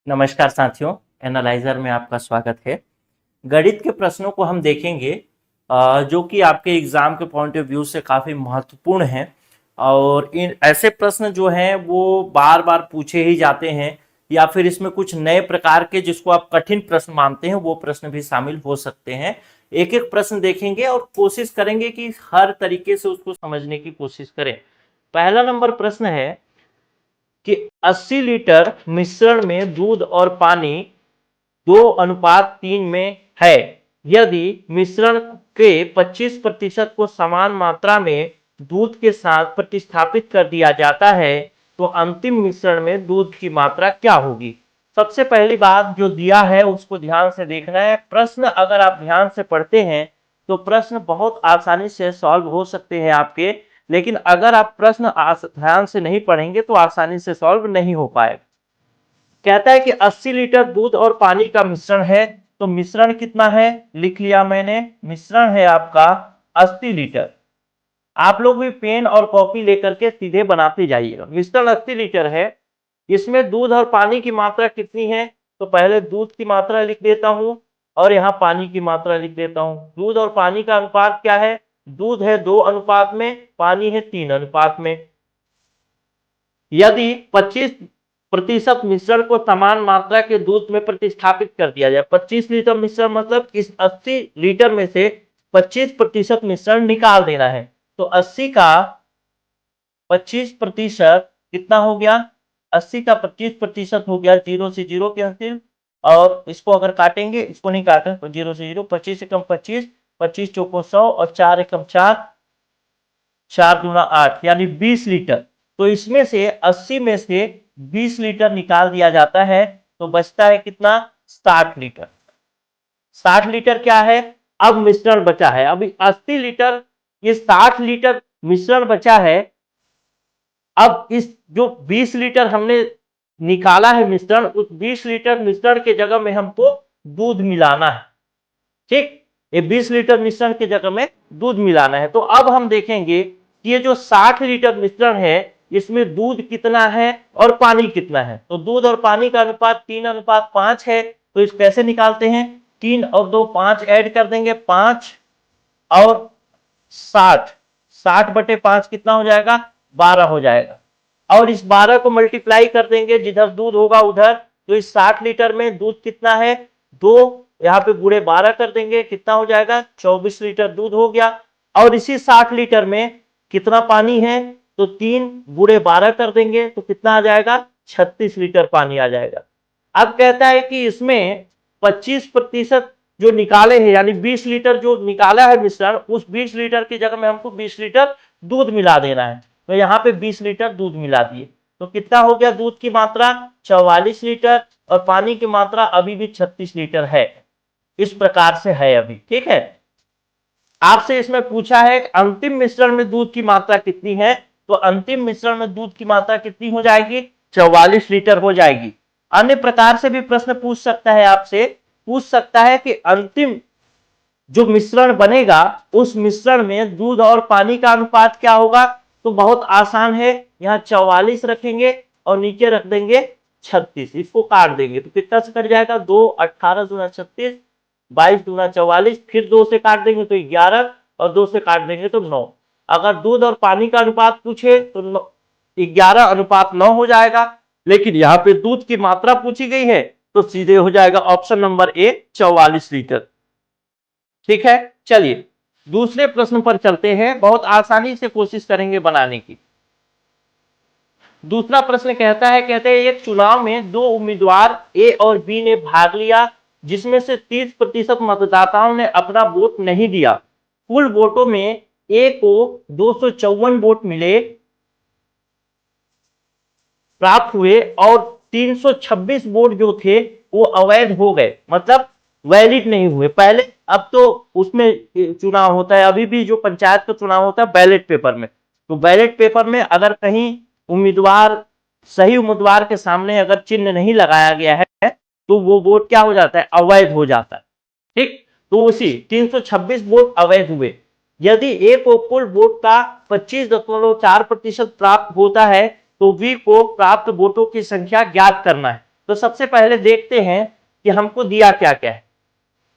नमस्कार साथियों, एनालाइजर में आपका स्वागत है। गणित के प्रश्नों को हम देखेंगे जो कि आपके एग्जाम के पॉइंट ऑफ व्यू से काफ़ी महत्वपूर्ण हैं और इन ऐसे प्रश्न जो हैं वो बार बार पूछे ही जाते हैं या फिर इसमें कुछ नए प्रकार के जिसको आप कठिन प्रश्न मानते हैं वो प्रश्न भी शामिल हो सकते हैं। एक एक प्रश्न देखेंगे और कोशिश करेंगे कि हर तरीके से उसको समझने की कोशिश करें। पहला नंबर प्रश्न है कि 80 लीटर मिश्रण में दूध और पानी 2:3 में है। यदि मिश्रण के 25% को समान मात्रा में दूध के साथ प्रतिस्थापित कर दिया जाता है तो अंतिम मिश्रण में दूध की मात्रा क्या होगी। सबसे पहली बात जो दिया है उसको ध्यान से देखना है। प्रश्न अगर आप ध्यान से पढ़ते हैं तो प्रश्न बहुत आसानी से सॉल्व हो सकते हैं आपके, लेकिन अगर आप प्रश्न ध्यान से नहीं पढ़ेंगे तो आसानी से सॉल्व नहीं हो पाएगा। कहता है कि 80 लीटर दूध और पानी का मिश्रण है, तो मिश्रण कितना है लिख लिया मैंने। मिश्रण है आपका 80 लीटर। आप लोग भी पेन और कॉपी लेकर के सीधे बनाते जाइएगा। मिश्रण 80 लीटर है, इसमें दूध और पानी की मात्रा कितनी है, तो पहले दूध की मात्रा लिख देता हूं और यहाँ पानी की मात्रा लिख देता हूं। दूध और पानी का अनुपात क्या है, दूध है 2 अनुपात में, पानी है 3 अनुपात में। यदि 25% मिश्रण को समान मात्रा के दूध में प्रतिस्थापित कर दिया जाए, 25 लीटर मिश्रण मतलब इस 80 लीटर में से 25% मिश्रण निकाल देना है, तो 80 का 25% कितना हो गया, 80 का 25% हो गया 0 से 0 कैंसिल, और इसको अगर काटेंगे, इसको नहीं काटें तो 0 से 0, 25 एकम 25, 25 चौको 100 और 4 एकम 4, 4 दूना 8 यानी 20 लीटर। तो इसमें से 80 में से 20 लीटर निकाल दिया जाता है तो बचता है कितना, 60 लीटर। 60 लीटर क्या है, अब मिश्रण बचा है। अभी 80 लीटर, ये 60 लीटर मिश्रण बचा है। अब इस जो 20 लीटर हमने निकाला है मिश्रण, उस 20 लीटर मिश्रण के जगह में हमको दूध मिलाना है। ठीक, ये 20 लीटर मिश्रण की जगह में दूध मिलाना है। तो अब हम देखेंगे कि ये जो 60 लीटर मिश्रण है इसमें दूध कितना है और पानी कितना है। तो दूध और पानी का अनुपात 3:5 है, तो इस कैसे निकालते हैं, 3 और 2 5 ऐड कर देंगे, 5 और 60, 60/5 कितना हो जाएगा, 12 हो जाएगा। और इस 12 को मल्टीप्लाई कर देंगे, जिधर दूध होगा उधर। तो इस 60 लीटर में दूध कितना है, 2, यहाँ पे गुणे 12 कर देंगे, कितना हो जाएगा, 24 लीटर दूध हो गया। और इसी 60 लीटर में कितना पानी है, तो 3 गुणे 12 कर देंगे तो कितना आ जाएगा, 36 लीटर पानी आ जाएगा। अब कहता है कि इसमें 25% जो निकाले हैं, यानी 20 लीटर जो निकाला है मिश्रण, उस 20 लीटर की जगह में हमको 20 लीटर दूध मिला देना है। तो यहाँ पे 20 लीटर दूध मिला दिए तो कितना हो गया, दूध की मात्रा 44 लीटर और पानी की मात्रा अभी भी 36 लीटर है। इस प्रकार से है अभी। ठीक है, आपसे इसमें पूछा है अंतिम मिश्रण में दूध की मात्रा कितनी है, तो अंतिम मिश्रण में दूध की मात्रा कितनी हो जाएगी, 44 लीटर हो जाएगी। अन्य प्रकार से भी प्रश्न पूछ सकता है, आपसे पूछ सकता है कि अंतिम जो मिश्रण बनेगा उस मिश्रण में दूध और पानी का अनुपात क्या होगा। तो बहुत आसान है, यहाँ 44 रखेंगे और नीचे रख देंगे 36, इसको काट देंगे तो कितना से कट जाएगा, 2, 18 दूना 36, 22 दूना 44, फिर 2 से काट देंगे तो 11 और 2 से काट देंगे तो 9। अगर दूध और पानी का अनुपात पूछे तो 11:9 हो जाएगा, लेकिन यहाँ पे दूध की मात्रा पूछी गई है तो सीधे हो जाएगा ऑप्शन नंबर ए, 44 लीटर। ठीक है, चलिए दूसरे प्रश्न पर चलते हैं, बहुत आसानी से कोशिश करेंगे बनाने की। दूसरा प्रश्न कहता है, कहते हैं एक चुनाव में 2 उम्मीदवार ए और बी ने भाग लिया, जिसमें से 30% मतदाताओं ने अपना वोट नहीं दिया। कुल वोटों में ए को 254 वोट मिले, प्राप्त हुए, और 326 वोट जो थे वो अवैध हो गए, मतलब वैलिड नहीं हुए पहले। अब तो उसमें चुनाव होता है, अभी भी जो पंचायत का चुनाव होता है बैलेट पेपर में, तो बैलेट पेपर में अगर कहीं उम्मीदवार, सही उम्मीदवार के सामने अगर चिन्ह नहीं लगाया गया है तो वो वोट क्या हो जाता है, अवैध हो जाता है। ठीक, तो उसी 326 वोट अवैध हुए। यदि ए को कुल वोट का 25.4% प्राप्त होता है तो बी को प्राप्त वोटों की संख्या ज्ञात करना है। तो सबसे पहले देखते हैं कि हमको दिया क्या क्या है।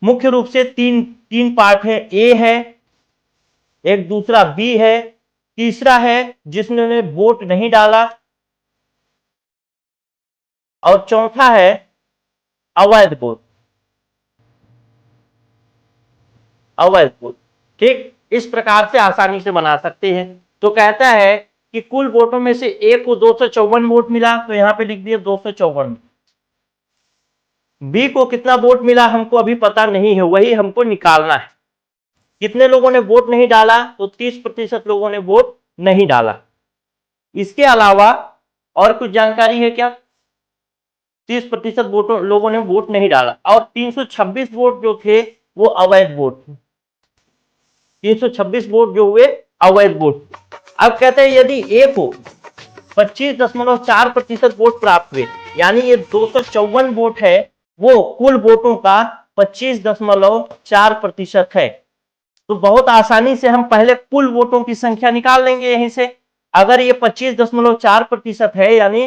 मुख्य रूप से तीन तीन पार्ट है, ए है, एक दूसरा बी है, तीसरा है जिसने वोट नहीं डाला, और चौथा है अवैध वोट। अवैध वोट, ठीक, इस प्रकार से आसानी से बना सकते हैं। तो कहता है कि कुल वोटों में से ए को 254 वोट मिला, तो यहां पे लिख दिया 254। बी को कितना वोट मिला हमको अभी पता नहीं है, वही हमको निकालना है। कितने लोगों ने वोट नहीं डाला, तो 30% लोगों ने वोट नहीं डाला। इसके अलावा और कुछ जानकारी है क्या? 30% लोगों ने वोट नहीं डाला, और 326 वोट जो थे वो अवैध वोट थे। 326 वोट जो हुए अवैध वोट। अब कहते हैं यदि ए को 25.4% वोट प्राप्त हुए, यानी ये 254 वोट है, वो कुल वोटों का 25.4% है। तो बहुत आसानी से हम पहले कुल वोटों की संख्या निकाल लेंगे यहीं से। अगर ये 25.4% है, यानी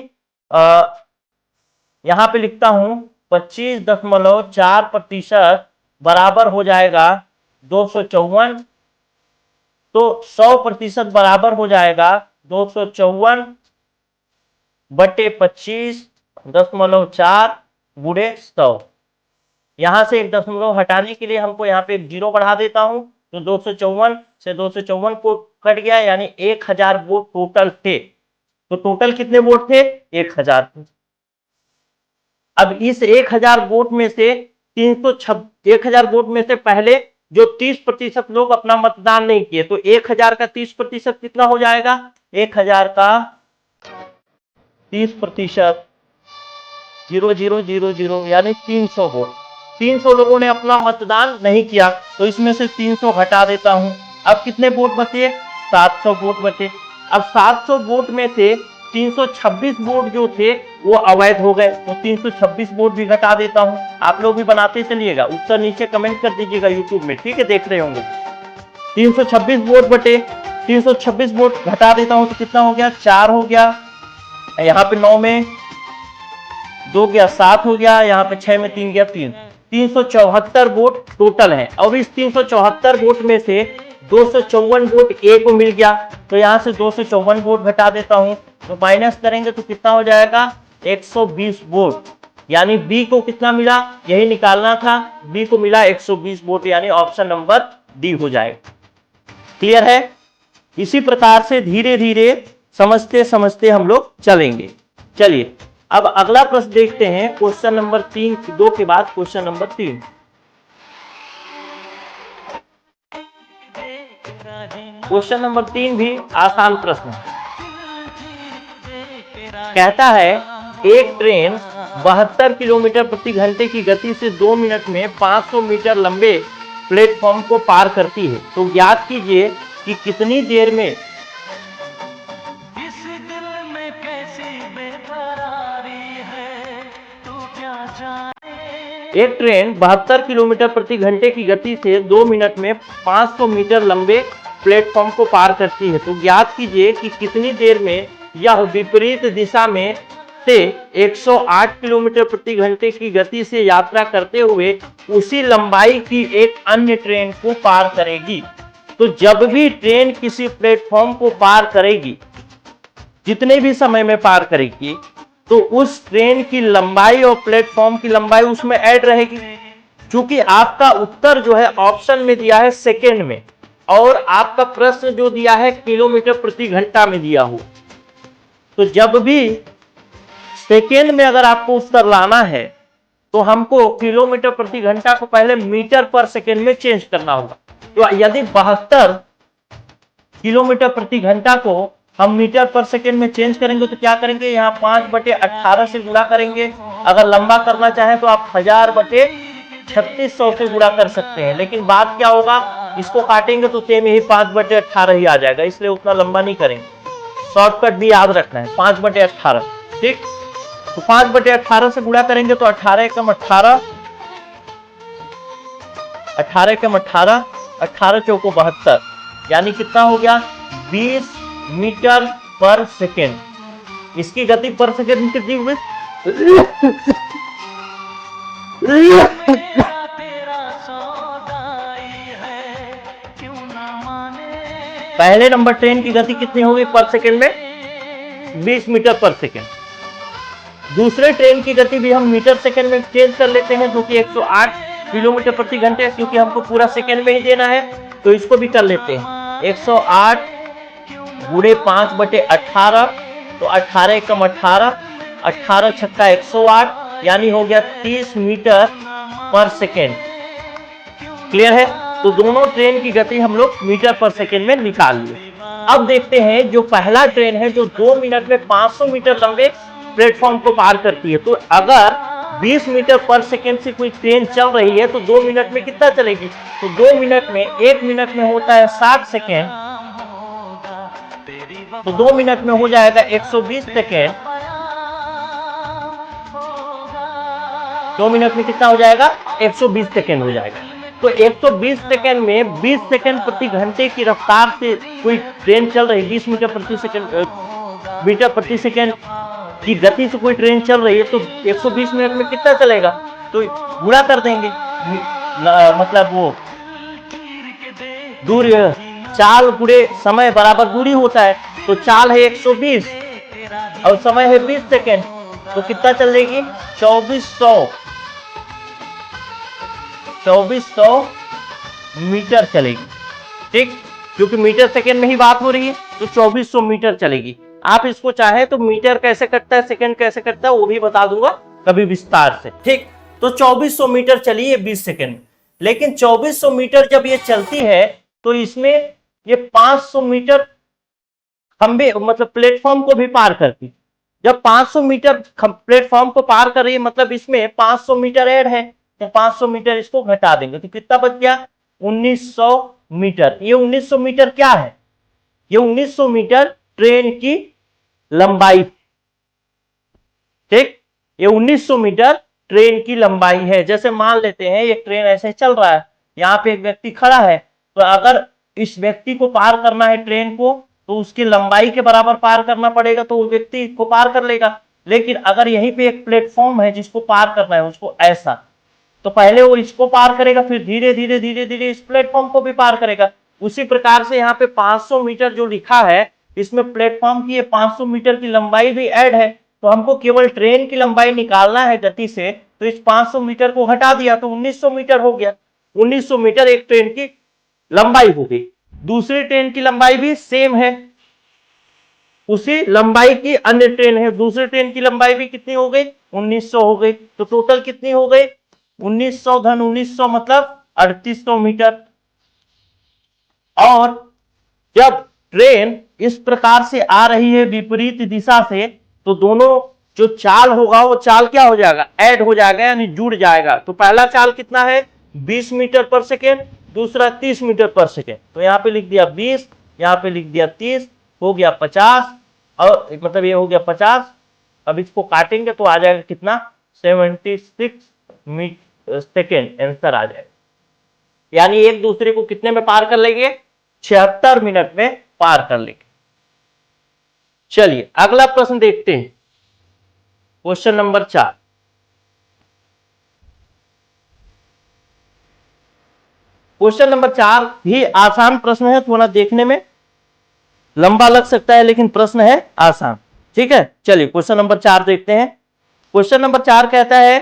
यहां पे लिखता हूं 25.4% बराबर हो जाएगा 254, तो 100% बराबर हो जाएगा 254 बटे 25.4 गुणे 100। यहां से एक दशमलव हटाने के लिए हमको यहाँ पे एक जीरो बढ़ा देता हूं, तो 254 से 254 को कट गया, यानी 1000 वोट टोटल थे। तो टोटल कितने वोट थे? 1000 थे। अब इस 1000 वोट में से 1000 वोट में से पहले जो 30% लोग अपना मतदान नहीं किए, तो 1000 का 30% कितना हो जाएगा? 1000 का 30% 0000 यानी 300 वोट। 300 लोगों ने अपना मतदान नहीं किया, तो इसमें से 300 हटा देता हूं। अब कितने वोट बचे? 700 वोट बचे। अब 700 वोट में से 326 वोट जो थे वो अवैध हो गए, तो 326 वोट भी घटा देता हूं। आप लोग भी बनाते चलिएगा, उत्तर नीचे कमेंट कर दीजिएगा यूट्यूब में, ठीक है, देख रहे होंगे। 326 वोट बटे 326 वोट घटा देता हूं, तो कितना हो गया? 4 हो गया। यहाँ पे 9 में 2 गया 7 हो गया, यहाँ पे 6 में 3 गया 3। 374 वोट टोटल है। अब इस 374 वोट में से 254 वोट ए को मिल गया, तो यहाँ से 254 वोट घटा देता हूं, तो माइनस करेंगे तो कितना हो जाएगा? 120 वोट। यानी बी को कितना मिला, यही निकालना था। बी को मिला 120 वोट, यानी ऑप्शन नंबर डी हो जाएगा। क्लियर है? इसी प्रकार से धीरे धीरे समझते समझते हम लोग चलेंगे। चलिए अब अगला प्रश्न देखते हैं, क्वेश्चन नंबर 3, 2 के बाद क्वेश्चन नंबर 3। क्वेश्चन नंबर 3 भी आसान प्रश्न है। कहता है एक ट्रेन 72 किलोमीटर प्रति घंटे की गति से 2 मिनट में 500 मीटर लंबे प्लेटफॉर्म को पार करती है, तो ज्ञात कीजिए कि कितनी देर में। एक ट्रेन 72 किलोमीटर प्रति घंटे की गति से 2 मिनट में 500 मीटर लंबे प्लेटफॉर्म को पार करती है, तो ज्ञात कीजिए कि कितनी देर में यह विपरीत दिशा में से 108 किलोमीटर प्रति घंटे की गति से यात्रा करते हुए उसी लंबाई की एक अन्य ट्रेन को पार करेगी। तो जब भी ट्रेन किसी प्लेटफॉर्म को पार करेगी, जितने भी समय में पार करेगी, तो उस ट्रेन की लंबाई और प्लेटफॉर्म की लंबाई उसमें ऐड रहेगी। क्योंकि आपका उत्तर जो है ऑप्शन में दिया है सेकेंड में, और आपका प्रश्न जो दिया है किलोमीटर प्रति घंटा में दिया हो, तो जब भी सेकेंड में अगर आपको उत्तर लाना है, तो हमको किलोमीटर प्रति घंटा को पहले मीटर पर सेकेंड में चेंज करना होगा। तो यदि 72 किलोमीटर प्रति घंटा को हम मीटर पर सेकेंड में चेंज करेंगे, तो क्या करेंगे, यहाँ 5/18 से गुणा करेंगे। अगर लंबा करना चाहें तो आप 1000/3600 से गुणा कर सकते हैं, लेकिन बात क्या होगा, इसको काटेंगे तो सेम यही 5/18 ही आ जाएगा, इसलिए उतना लंबा नहीं करेंगे। शॉर्टकट भी याद रखना है, 5/18, ठीक। तो 5/18 से गुणा करेंगे तो 18 एकम 18, 18 एकम 18, 18 चौको 72, यानी कितना हो गया, 20 मीटर पर सेकेंड। इसकी गति पर सेकेंड कितनी हुई, पहले नंबर ट्रेन की गति कितनी होगी पर सेकंड में? 20 मीटर पर सेकंड। दूसरे ट्रेन की गति भी हम मीटर सेकंड में चेंज कर लेते हैं, जो कि 108 किलोमीटर प्रति घंटे, क्योंकि हमको पूरा सेकंड में ही देना है, तो इसको भी कर लेते हैं। 108 गुणे 5/18, तो 18 एकम 18, 18 छक्का 108, यानी हो गया 30 मीटर पर सेकेंड। क्लियर है? तो दोनों ट्रेन की गति हम लोग मीटर पर सेकेंड में निकाल लिए। अब देखते हैं जो पहला ट्रेन है जो 2 मिनट में 500 मीटर लंबे प्लेटफॉर्म को पार करती है। तो अगर 20 मीटर पर सेकेंड से कोई ट्रेन चल रही है तो 2 मिनट में कितना चलेगी? तो 2 मिनट में, 1 मिनट में होता है 60 सेकेंड, तो 2 मिनट में हो जाएगा 120 सेकेंड। 2 मिनट में कितना हो जाएगा? 120 सेकेंड हो जाएगा। तो 120 सेकेंड में 20 सेकेंड प्रति घंटे की रफ्तार से कोई ट्रेन चल रही है, 20 मीटर प्रति सेकेंड की गति से कोई ट्रेन चल रही है, तो 120 मिनट में कितना चलेगा? तो गुणा कर देंगे, मतलब वो दूरी, चाल गुणे समय बराबर दूरी होता है। तो चाल है 120 और समय है 20 सेकेंड, तो कितना चलेगी? 2400 मीटर चलेगी। ठीक, क्योंकि मीटर सेकेंड में ही बात हो रही है, तो 2400 मीटर चलेगी। आप इसको चाहे तो मीटर कैसे कटता है, सेकेंड कैसे कटता है, वो भी बता दूंगा कभी विस्तार से। ठीक, तो 2400 मीटर चली है 20 सेकेंड। लेकिन 2400 मीटर जब ये चलती है तो इसमें ये 500 मीटर खंबे, मतलब प्लेटफॉर्म को भी पार करती। जब 500 मीटर प्लेटफॉर्म को पार कर रही है, मतलब इसमें 500 मीटर ऐड है, तो 500 मीटर इसको घटा देंगे, तो कितना बच गया? 1900 मीटर। ये 1900 मीटर क्या है? ये 1900 मीटर ट्रेन की लंबाई। ठीक, ये 1900 मीटर ट्रेन की लंबाई है। जैसे मान लेते हैं ये ट्रेन ऐसे चल रहा है, यहाँ पे एक व्यक्ति खड़ा है, तो अगर इस व्यक्ति को पार करना है ट्रेन को, तो उसकी लंबाई के बराबर पार करना पड़ेगा, तो वो व्यक्ति को पार कर लेगा। लेकिन अगर यहीं पे एक प्लेटफॉर्म है जिसको पार करना है उसको ऐसा, तो पहले वो इसको पार करेगा, फिर धीरे धीरे धीरे धीरे इस प्लेटफॉर्म को भी पार करेगा। उसी प्रकार से यहाँ पे 500 मीटर जो लिखा है, इसमें प्लेटफॉर्म की 500 मीटर की लंबाई भी ऐड है। तो हमको केवल ट्रेन की लंबाई निकालना है गति से, तो इस 500 मीटर को हटा दिया तो 1900 मीटर हो गया। 1900 मीटर एक ट्रेन की लंबाई हो गई। दूसरी ट्रेन की लंबाई भी सेम है, उसी लंबाई की अन्य ट्रेन है, दूसरी ट्रेन की लंबाई भी कितनी हो गई? 1900 हो गई। तो टोटल कितनी हो गई? 1900 धन 1900 मतलब 3800 मीटर। और जब ट्रेन इस प्रकार से आ रही है विपरीत दिशा से, तो दोनों जो चाल होगा वो चाल क्या हो जाएगा? ऐड हो जाएगा, यानी जुड़ जाएगा। तो पहला चाल कितना है? 20 मीटर पर सेकेंड, दूसरा 30 मीटर पर सेकेंड। तो यहाँ पे लिख दिया 20, यहाँ पे लिख दिया 30, हो गया 50, और मतलब ये हो गया 50। अब इसको काटेंगे तो आ जाएगा कितना? 76 सेकेंड आंसर आ जाएगा। यानी एक दूसरे को कितने में पार कर लेंगे? 76 मिनट में पार कर लेंगे। चलिए अगला प्रश्न देखते हैं, क्वेश्चन नंबर 4। क्वेश्चन नंबर 4 भी आसान प्रश्न है, थोड़ा देखने में लंबा लग सकता है लेकिन प्रश्न है आसान। ठीक है, चलिए क्वेश्चन नंबर 4 देखते हैं। क्वेश्चन नंबर 4 कहता है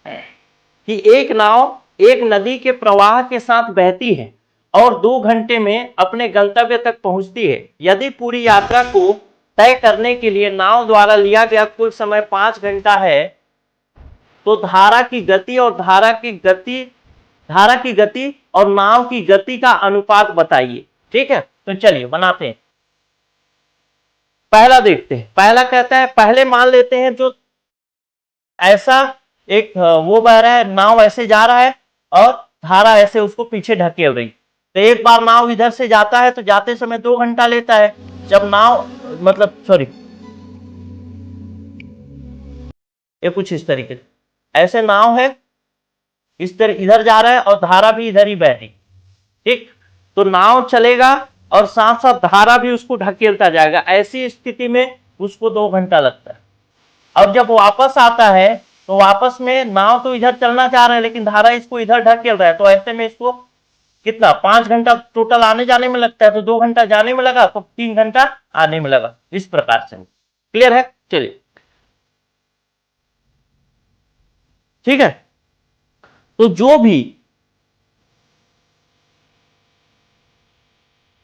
कि एक नाव एक नदी के प्रवाह के साथ बहती है और 2 घंटे में अपने गंतव्य तक पहुंचती है। यदि पूरी यात्रा को तय करने के लिए नाव द्वारा लिया गया कुल समय 5 घंटा है, तो धारा की गति और नाव की गति का अनुपात बताइए। ठीक है, तो चलिए बनाते हैं। पहला देखते हैं। पहला कहता है, पहले मान लेते हैं जो ऐसा एक वो बह रहा है, नाव ऐसे जा रहा है और धारा ऐसे उसको पीछे ढकेल रही। तो एक बार नाव इधर से जाता है तो जाते समय 2 घंटा लेता है। जब नाव ये कुछ इस तरीके से ऐसे नाव है, इस तरह इधर जा रहा है और धारा भी इधर ही बह रही। ठीक, तो नाव चलेगा और साथ साथ धारा भी उसको ढकेलता जाएगा। ऐसी स्थिति में उसको 2 घंटा लगता है। और जब वापस आता है तो वापस में नाव तो इधर चलना चाह रहा है लेकिन धारा इसको इधर ढकेल रहा है, तो ऐसे में इसको कितना 5 घंटा टोटल आने जाने में लगता है, तो 2 घंटा जाने में लगा तो 3 घंटा आने में लगा। इस प्रकार से क्लियर है। चलिए ठीक है, तो जो भी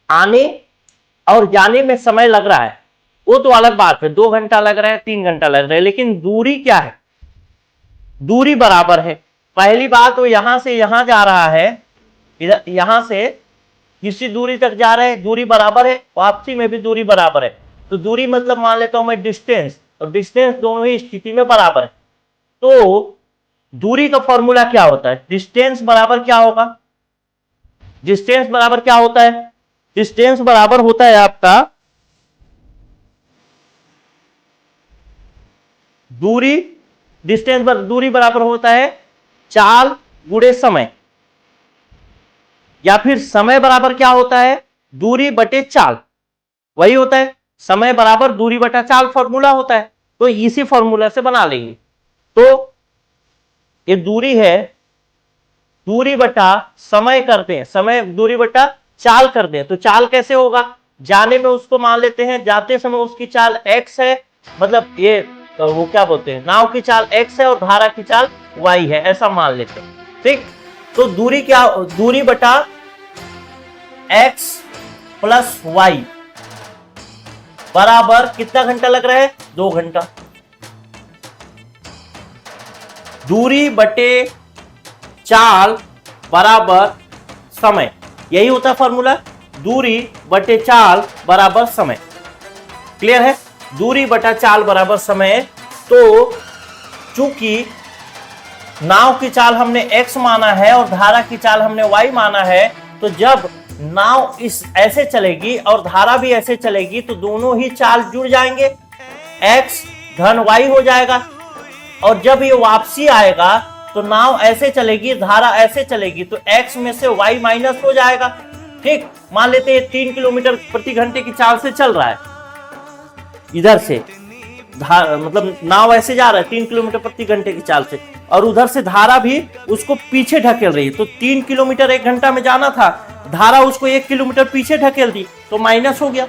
आने और जाने में समय लग रहा है वो तो अलग बात है, 2 घंटा लग रहा है 3 घंटा लग रहा है, लेकिन दूरी क्या है, दूरी बराबर है। पहली बात तो यहां से यहां जा रहा है, इधर यहां से किसी दूरी तक जा रहे हैं, दूरी बराबर है, वापसी में भी दूरी बराबर है। तो दूरी मतलब मान लेता हूं मैं डिस्टेंस, और डिस्टेंस दोनों ही स्थिति में बराबर है। तो दूरी का फॉर्मूला क्या होता है, डिस्टेंस बराबर क्या होगा, डिस्टेंस बराबर क्या होता है, डिस्टेंस बराबर होता है आपका दूरी, डिस्टेंस दूरी बराबर होता है चाल गुणे समय, या फिर समय बराबर क्या होता है, दूरी बटे चाल, वही होता है समय बराबर दूरी बटा चाल फॉर्मूला होता है। तो इसी फॉर्मूला से बना लेंगे। तो ये दूरी है, दूरी बटा समय करते हैं, समय दूरी बटा चाल कर दें, तो चाल कैसे होगा, जाने में उसको मान लेते हैं जाते समय उसकी चाल x है, मतलब ये वो क्या बोलते हैं नाव की चाल x है और धारा की चाल y है, ऐसा मान लेते हैं। ठीक, तो दूरी क्या, दूरी बटा x प्लस वाई बराबर कितना घंटा लग रहा है, 2 घंटा। दूरी बटे चाल बराबर समय, यही होता है फॉर्मूला, दूरी बटे चाल बराबर समय। क्लियर है, दूरी बटा चाल बराबर समय। तो चूंकि नाव की चाल हमने x माना है और धारा की चाल हमने y माना है, तो जब नाव इस ऐसे चलेगी और धारा भी ऐसे चलेगी तो दोनों ही चाल जुड़ जाएंगे, x धन y हो जाएगा। और जब ये वापसी आएगा तो नाव ऐसे चलेगी धारा ऐसे चलेगी, तो x में से y माइनस हो जाएगा। ठीक, मान लेते हैं 3 किलोमीटर प्रति घंटे की चाल से चल रहा है, इधर से मतलब नाव ऐसे जा रहा है 3 किलोमीटर प्रति घंटे की चाल से, और उधर से धारा भी उसको पीछे ढकेल रही है। तो 3 किलोमीटर 1 घंटा में जाना था, धारा उसको 1 किलोमीटर पीछे ढकेल दी तो माइनस हो गया।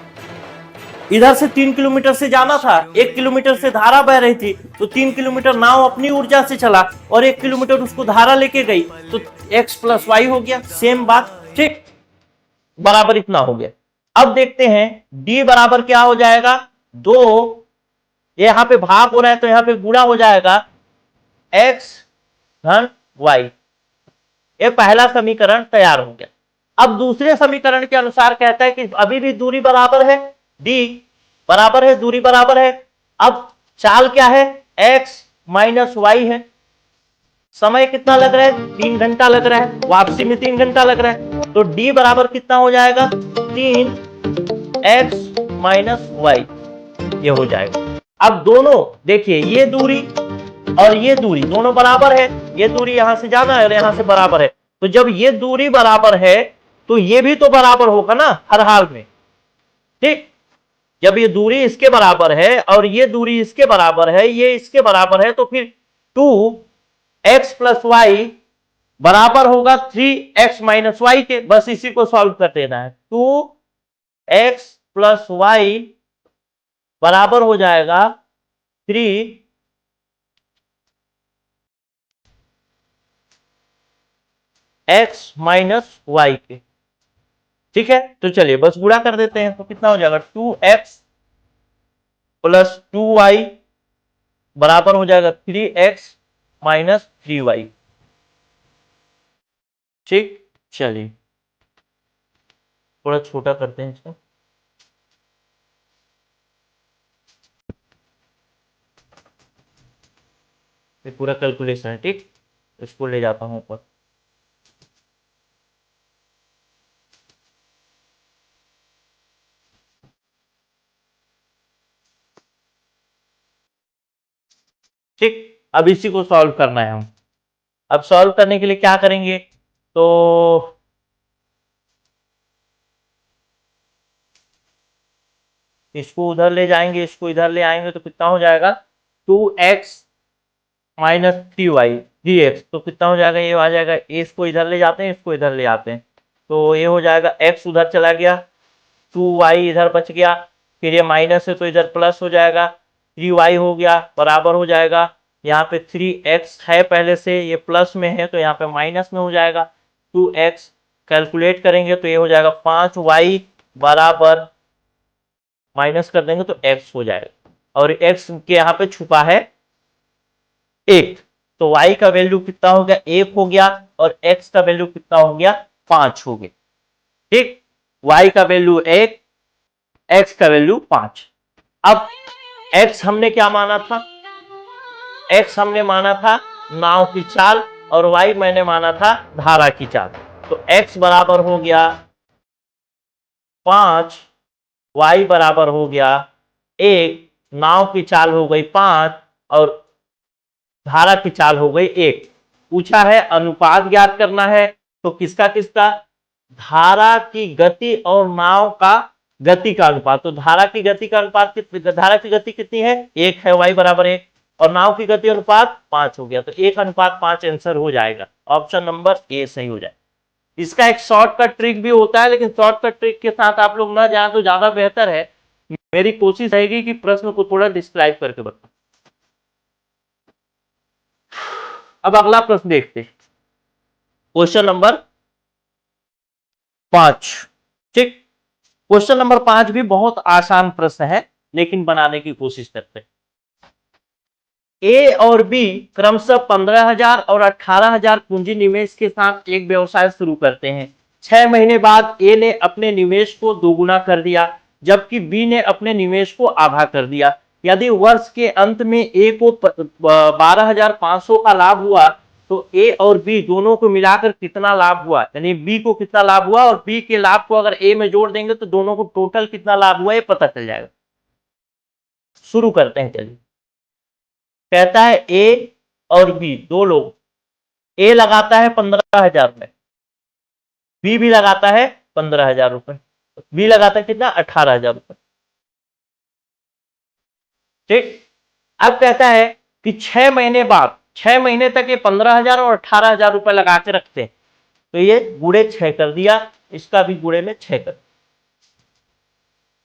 इधर से 3 किलोमीटर से जाना था, 1 किलोमीटर से धारा बह रही थी, तो 3 किलोमीटर नाव अपनी ऊर्जा से चला और 1 किलोमीटर उसको धारा लेके गई, तो x प्लस वाई हो गया, सेम बात। ठीक, बराबर इतना हो गया। अब देखते हैं d बराबर क्या हो जाएगा, 2, यहां पे भाग हो रहा है तो यहां पे गुणा हो जाएगा x धन y। ये पहला समीकरण तैयार हो गया। अब दूसरे समीकरण के अनुसार कहता है कि अभी भी दूरी बराबर है, d बराबर है, दूरी बराबर है। अब चाल क्या है, x माइनस वाई है, समय कितना लग रहा है, 3 घंटा लग रहा है, वापसी में 3 घंटा लग रहा है, तो d बराबर कितना हो जाएगा, 3x माइनस वाई, ये हो जाएगा। अब दोनों देखिए, ये दूरी और ये दूरी दोनों बराबर है, ये दूरी यहां से जाना है और यहां से बराबर है, तो जब ये दूरी बराबर है तो ये भी तो बराबर होगा ना हर हाल में। ठीक, जब ये दूरी इसके बराबर है और ये दूरी इसके बराबर है, ये इसके बराबर है, तो फिर 2x प्लस वाई बराबर होगा 3x माइनस वाई के, बस इसी को सॉल्व कर देना है। 2x प्लस वाई बराबर हो जाएगा 3x माइनस वाई के। ठीक है, तो चलिए बस गुणा कर देते हैं, तो कितना हो जाएगा 2x प्लस 2y बराबर हो जाएगा 3x माइनस 3y। ठीक, चलिए थोड़ा छोटा करते हैं इसको, ये पूरा कैलकुलेशन है। ठीक, इसको ले जाता हूं ऊपर। ठीक, अब इसी को सॉल्व करना है हम। अब सॉल्व करने के लिए क्या करेंगे, तो इसको उधर ले जाएंगे, इसको इधर ले आएंगे, तो कितना हो जाएगा 2x माइनस 3y dx। तो कितना हो जाएगा, ये आ जाएगा, इसको इधर ले जाते हैं, इसको इधर ले आते हैं, तो ये हो जाएगा x उधर चला गया, 2y इधर बच गया, फिर ये माइनस है तो इधर प्लस हो जाएगा, 3y हो गया बराबर हो जाएगा, यहाँ पे 3x है पहले से, ये प्लस में है तो यहाँ पे माइनस में हो जाएगा, 2x कैलकुलेट करेंगे तो ये हो जाएगा 5y बराबर माइनस कर देंगे तो x हो जाएगा, और x के यहाँ पे छुपा है 1, तो y का वैल्यू कितना हो गया, 1 हो गया, और x का वैल्यू कितना हो गया, 5 हो गया। ठीक, y का वैल्यू 1, x का वैल्यू 5। अब x हमने क्या माना था, x हमने माना था नाव की चाल, और y मैंने माना था धारा की चाल। तो x बराबर हो गया 5, y बराबर हो गया 1, नाव की चाल हो गई 5 और धारा की चाल हो गई 1। पूछा है अनुपात ज्ञात करना है, तो किसका किसका, धारा की गति और नाव का गति का अनुपात। तो धारा की गति का अनुपात, धारा की गति कितनी है, 1 है, y बराबर 1, और नाव की गति अनुपात 5 हो गया, तो 1:5 आंसर हो जाएगा, ऑप्शन नंबर ए सही हो जाए। इसका एक शॉर्टकट ट्रिक भी होता है, लेकिन शॉर्टकट ट्रिक के साथ आप लोग ना जाए तो ज्यादा बेहतर है। मेरी कोशिश रहेगी कि प्रश्न को थोड़ा डिस्क्राइब करके बताओ। अब अगला प्रश्न देखते हैं, क्वेश्चन नंबर 5। ठीक, क्वेश्चन नंबर 5 भी बहुत आसान प्रश्न है, लेकिन बनाने की कोशिश करते हैं। ए और बी क्रमशः 15,000 और 18,000 पूंजी निवेश के साथ एक व्यवसाय शुरू करते हैं। 6 महीने बाद ए ने अपने निवेश को दोगुना कर दिया, जबकि बी ने अपने निवेश को आधा कर दिया। यदि वर्ष के अंत में ए को 12,500 का लाभ हुआ, तो ए और बी दोनों को मिलाकर कितना लाभ हुआ, यानी बी को कितना लाभ हुआ, और बी के लाभ को अगर ए में जोड़ देंगे तो दोनों को टोटल कितना लाभ हुआ ये पता चल जाएगा। शुरू करते हैं, चलिए। कहता है ए और बी दो लोग, ए लगाता है 15,000 रुपए, बी भी लगाता है 15,000 रुपए, बी लगाता है कितना, 18,000 रुपए। ठीक, अब कहता है कि 6 महीने बाद, 6 महीने तक ये 15,000 और 18,000 रुपए लगा के रखते हैं, तो ये गुड़े 6 कर दिया, इसका भी गुड़े में 6 कर।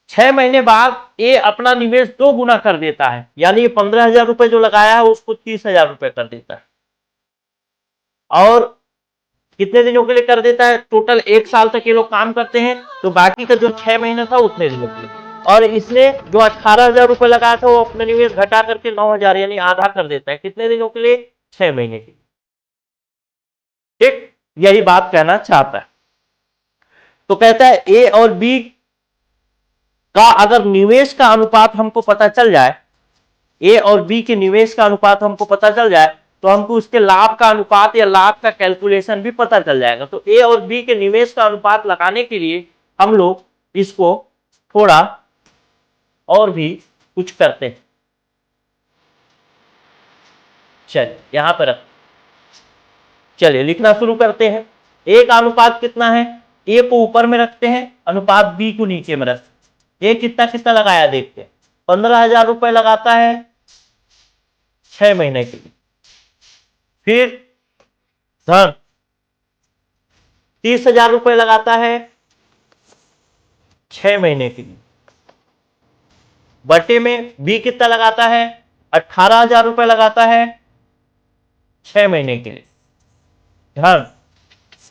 6 महीने बाद ये अपना निवेश 2 गुना कर देता है, यानी 15,000 रुपए जो लगाया है उसको 30,000 रुपए कर देता है, और कितने दिनों के लिए कर देता है, टोटल 1 साल तक ये लोग काम करते हैं, तो बाकी का जो 6 महीना था उतने दिनों के लिए। और इसने जो 18,000 रुपए लगाया था वो अपने निवेश घटा करके 9,000 यानी आधा कर देता है, कितने दिनों के लिए, 6 महीने के लिए। ठीक, यही बात कहना चाहता है। तो कहता है ए और बी का अगर निवेश का अनुपात हमको पता चल जाए, ए और बी के निवेश का अनुपात हमको पता चल जाए, तो हमको उसके लाभ का अनुपात या लाभ का कैलकुलेशन भी पता चल जाएगा। तो ए और बी के निवेश का अनुपात लगाने के लिए हम लोग इसको थोड़ा और भी कुछ करते हैं। चलिए यहां पर चलिए लिखना शुरू करते हैं। ए का अनुपात कितना है, ए को ऊपर में रखते हैं, अनुपात बी को नीचे में रखते हैं। ए कितना कितना लगाया देखते हैं, 15,000 रुपए लगाता है 6 महीने के लिए, फिर धन 30,000 रुपए लगाता है 6 महीने के लिए, बटे में बी कितना लगाता है, 18,000 रुपए लगाता है 6 महीने के लिए, धन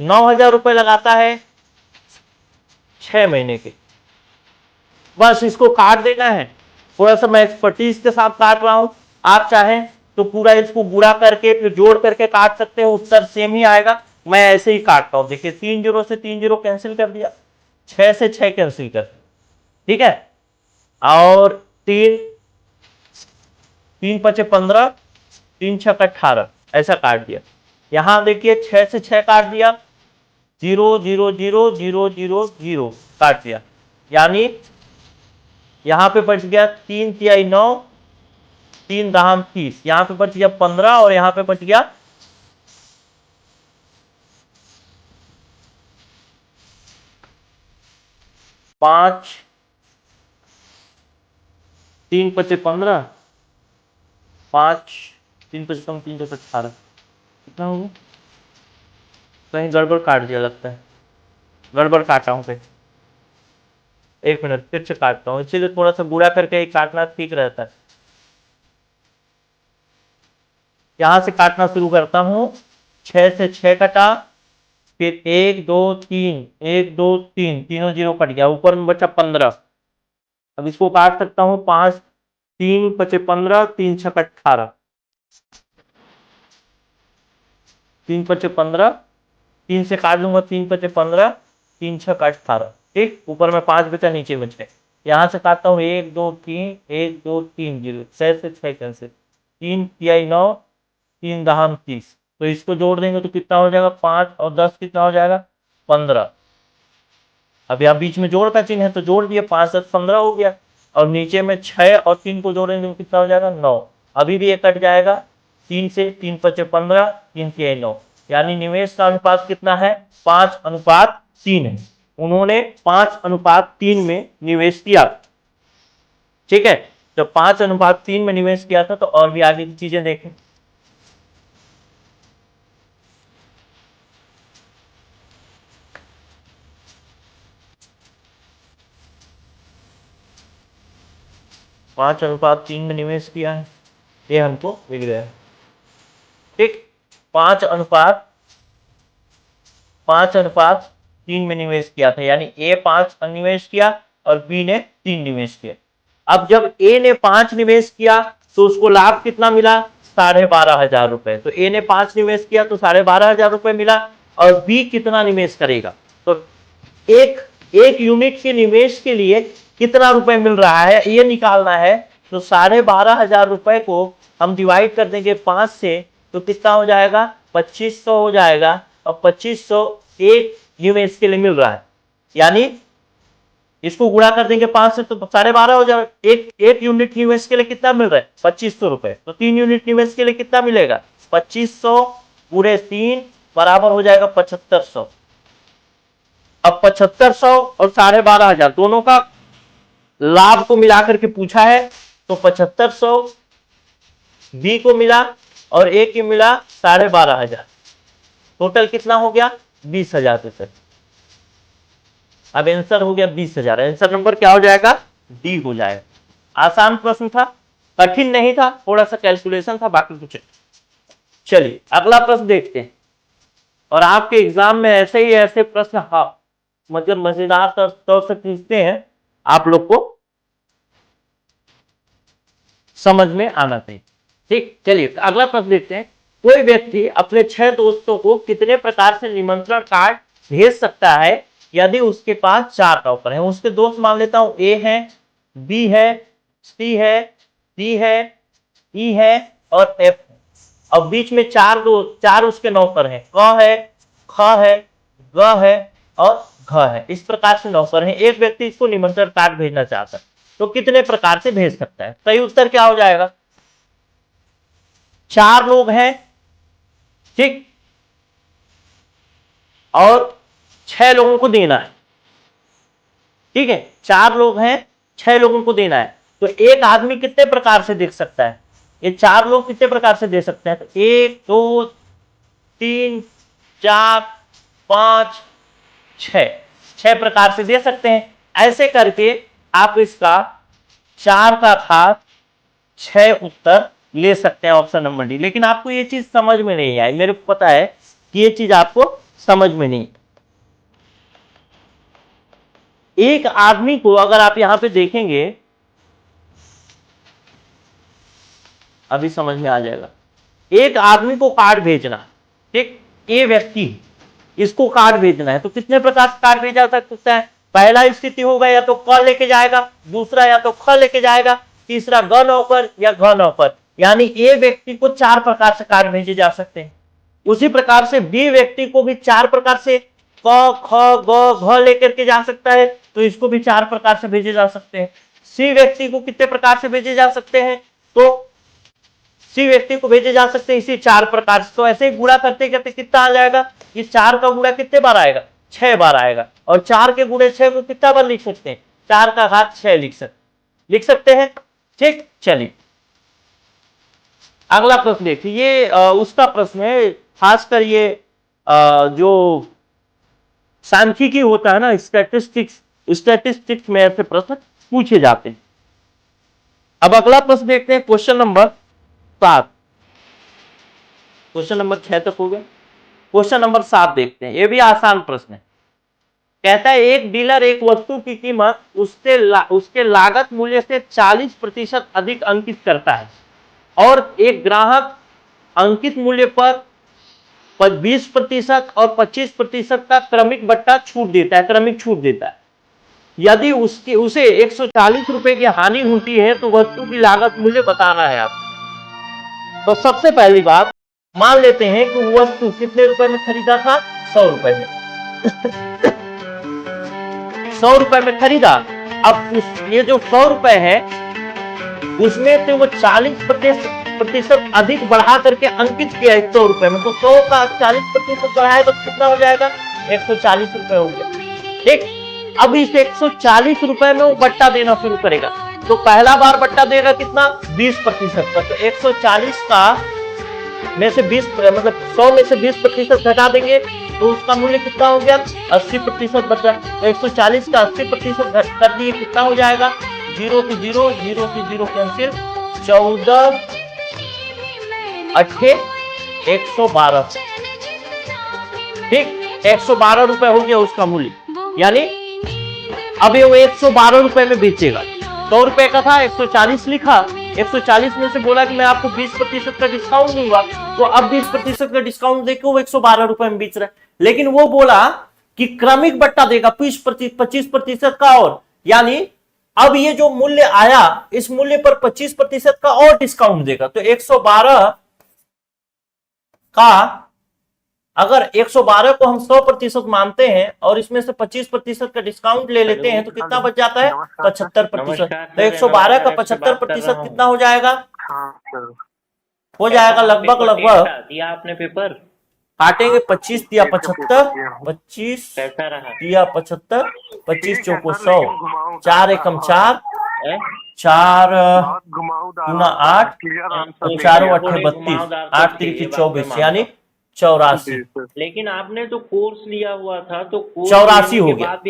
9,000 रुपए लगाता है 6 महीने के। बस इसको काट देना है, थोड़ा सा मैं एक्सपर्टीज के साथ काट रहा हूं, आप चाहें तो पूरा इसको गुणा करके फिर जोड़ करके काट सकते हो, उत्तर सेम ही आएगा। मैं ऐसे ही काटता हूं, देखिए 3 जीरो से 3 जीरो कैंसिल कर दिया, 6 से 6 कैंसिल कर, ठीक है, और 3 3 पचे 15, 3 छक 18, ऐसा काट दिया। यहां देखिए 6 से 6 काट दिया, 0 0 0 0 0 0 काट दिया, यानी यहां पे बच गया 3 तिहाई 9, 3 दहाम 30, यहां पे बच गया 15, और यहां पे बच गया 5, 3 पचे 15, 5 3 5 कम 3 10 18 कितना होगा? कहीं गड़बड़ काट दिया लगता है, गड़बड़ काटा हूँ कहीं। 1 मिनट फिर से काटता हूँ, इसीलिए थोड़ा सा गुणा करके ही काटना ठीक रहता है। यहाँ से काटना शुरू करता हूँ, 6 से 6 कटा, फिर 1 2 3 1 2 3 तीनों जीरो कट गया, ऊपर में बचा 15। अब इसको काट सकता हूँ, 5 3 5 15 3 6 18, 3 5 15, 3 से काट लूंगा, 3 5 15 3 6 18। ठीक, ऊपर में 5 बचा, नीचे बचे। यहाँ से काटता हूँ 1 2 3 1 2 3 जीरो, 6 से 6 कैंसिल, 3 तिहाई 9 3 दहाम 30। तो इसको जोड़ देंगे तो कितना हो जाएगा? 5 और 10 कितना हो जाएगा? 15। अब यहाँ बीच में जोड़ का चिन्ह है तो जोड़ दिए, 5 10 15 हो गया। और नीचे में 6 और 3 को जोड़ेंगे तो कितना हो जाएगा? 9। अभी भी ये कट जाएगा, 3 से 3 5 15 3 तिहाई 9, यानी निवेश का अनुपात कितना है? 5:3 है। उन्होंने 5:3 में निवेश किया। ठीक है, जब 5:3 में निवेश किया था तो और भी आगे की चीजें देखें। पांच अनुपात 3 में निवेश किया है, ये हमको मिल गया। ठीक, 5:3 में निवेश किया था, यानी ए 5 निवेश किया और बी ने 3 निवेश किया। अब जब ए ने 5 निवेश किया तो उसको लाभ कितना मिला? 12,500 रुपए। तो ए ने 5 निवेश किया तो 12,500 रुपए मिला। और बी कितना निवेश करेगा? तो एक एक यूनिट के निवेश के लिए कितना रुपए मिल रहा है ये निकालना है। तो 12,500 रुपए को हम डिवाइड कर देंगे 5 से, तो कितना हो जाएगा? 2500 हो जाएगा। और 2500 एक निवेश के लिए मिल रहा है, यानी इसको गुणा कर देंगे 5 से तो 12,500 हो जाएगा। एक यूनिट निवेश के लिए कितना मिल रहा है? 2500 रुपए। तो 3 यूनिट निवेश के लिए कितना मिलेगा? 2500 गुणे 3 बराबर हो जाएगा 7500। अब 7500 और 12,500 दोनों का लाभ को मिलाकर के पूछा है, तो 7500 बी को मिला और ए की मिला 12,500, टोटल कितना हो गया? 20,000 रुपए। अब आंसर हो गया 20,000। आंसर नंबर क्या हो जाएगा? डी हो जाएगा। आसान प्रश्न था, कठिन नहीं था, थोड़ा सा कैलकुलेशन था, बाकी कुछ। चलिए अगला प्रश्न देखते हैं। और आपके एग्जाम में ऐसे ही ऐसे प्रश्न, हाँ मतलब मजेदार तौर से पूछते हैं, आप लोग को समझ में आना चाहिए। ठीक, चलिए अगला प्रश्न देखते हैं। कोई व्यक्ति अपने 6 दोस्तों को कितने प्रकार से निमंत्रण कार्ड भेज सकता है यदि उसके पास 4 टॉपर हैं? उसके दोस्त मान लेता हूं, ए है, बी है, सी है, डी है, ई है और एफ है। अब बीच में 4 उसके नौकर हैं, क है, ख है, ग है और घ है। इस प्रकार से नौकर हैं। एक व्यक्ति इसको निमंत्रण कार्ड भेजना चाहता है तो कितने प्रकार से भेज सकता है? सही उत्तर क्या हो जाएगा? 4 लोग हैं, ठीक, और 6 लोगों को देना है। ठीक है, 4 लोग हैं, 6 लोगों को देना है। तो एक आदमी कितने प्रकार से देख सकता है? ये 4 लोग कितने प्रकार से दे सकते हैं? तो 1 2 3 4 5 6 प्रकार से दे सकते हैं। ऐसे करके आप इसका 4 का घात 6 उत्तर ले सकते हैं, ऑप्शन नंबर डी। लेकिन आपको ये चीज समझ में नहीं आई, मेरे को पता है कि ये चीज आपको समझ में नहीं। एक आदमी को अगर आप यहां पे देखेंगे, अभी समझ में आ जाएगा। एक आदमी को कार्ड भेजना, ठीक, ये व्यक्ति, इसको कार्ड भेजना है तो कितने प्रकार से कार्ड भेजा जा सकता है? पहला स्थिति होगा या तो क लेके जाएगा, दूसरा या तो ख लेके जाएगा, तीसरा ग नौकर या घ नौकर। यानी ए व्यक्ति को 4 प्रकार से कार्ड भेजे जा सकते हैं। उसी प्रकार से बी व्यक्ति को भी 4 प्रकार से क ख ग घ लेकर के जा सकता है, तो इसको भी 4 प्रकार से भेजे जा सकते हैं। सी व्यक्ति को कितने प्रकार से भेजे जा सकते हैं? तो सी व्यक्ति को भेजे जा सकते हैं इसी 4 प्रकार से। तो ऐसे ही गुणा करते करते कितना आ जाएगा? ये 4 का गुणा कितने बार आएगा? 6 बार आएगा। और 4 के गुणे 6 को कितना बार लिख सकते हैं? 4 का घात 6 लिख सकते हैं। ठीक, चलिए अगला प्रश्न देखिए, ये उसका प्रश्न है, खासकर ये जो सांख्यिकी होता है ना, स्टैटिस्टिक्स में ऐसे प्रश्न पूछे जाते हैं। अब अगला प्रश्न देखते हैं, क्वेश्चन नंबर 7। क्वेश्चन नंबर 6 तक हो गया, क्वेश्चन नंबर 7 देखते हैं। ये भी आसान प्रश्न है। कहता है एक डीलर एक वस्तु की कीमत उसके लागत मूल्य से 40% अधिक अंकित करता है और एक ग्राहक अंकित मूल्य पर 20% और 25% का क्रमिक बट्टा छूट देता है, क्रमिक छूट देता है। यदि उसे 140 रुपए की हानि होती है तो वस्तु की लागत मूल्य बताना है आपको। तो सबसे पहली बात, मान लेते हैं कि वस्तु कितने रुपए में खरीदा था, 100 रुपए में। 100 रुपए में खरीदा। अब ये जो 100 रुपए है उसमें से वो 40% अधिक बढ़ा करके अंकित किया 100 रुपए में, तो 100 का 40% बढ़ाए तो कितना हो जाएगा, 140 रुपए हो गया। ठीक, अब इस 140 रुपए में वो बट्टा देना शुरू करेगा। तो पहला बार बट्टा देगा कितना, 20% का। तो 140 का में से 20 मतलब 100 में से 20% घटा देंगे तो उसका मूल्य कितना हो गया, 80% बचा। तो 140 का 80% कर दिए, कितना हो जाएगा, 0 से 0, 0 से 0 कैंसिल, 14 8 112। ठीक, 112 रुपए हो गया उसका मूल्य। यानी अब ये वो 112 रुपए में बेचेगा। 100 रुपए का था, 140 लिखा, 140 में से बोला कि मैं आपको 20% का डिस्काउंट दूंगा, तो अब 20% का डिस्काउंट देके वो 112 रुपए में बेच रहा है। लेकिन वो बोला कि क्रमिक बट्टा देगा 25% का, और यानी अब ये जो मूल्य आया इस मूल्य पर 25% का और डिस्काउंट देगा। तो 112 का, अगर 112 को हम 100% मानते हैं और इसमें से 25% का डिस्काउंट ले लेते हैं तो कितना बच जाता है, 75%। तो 112 का 75% कितना हो जाएगा, हो जाएगा लगभग दिया आपने पेपर काटेंगे, 25 दिया 75, 25 दिया 75, 25 चौको 100, 4 एकम 4, 4 गुना 8, तो 4 अट्ठे 32, 8 तिरिकी 24, यानी 84। लेकिन आपने तो कोर्स लिया हुआ था, तो 84 हो गया।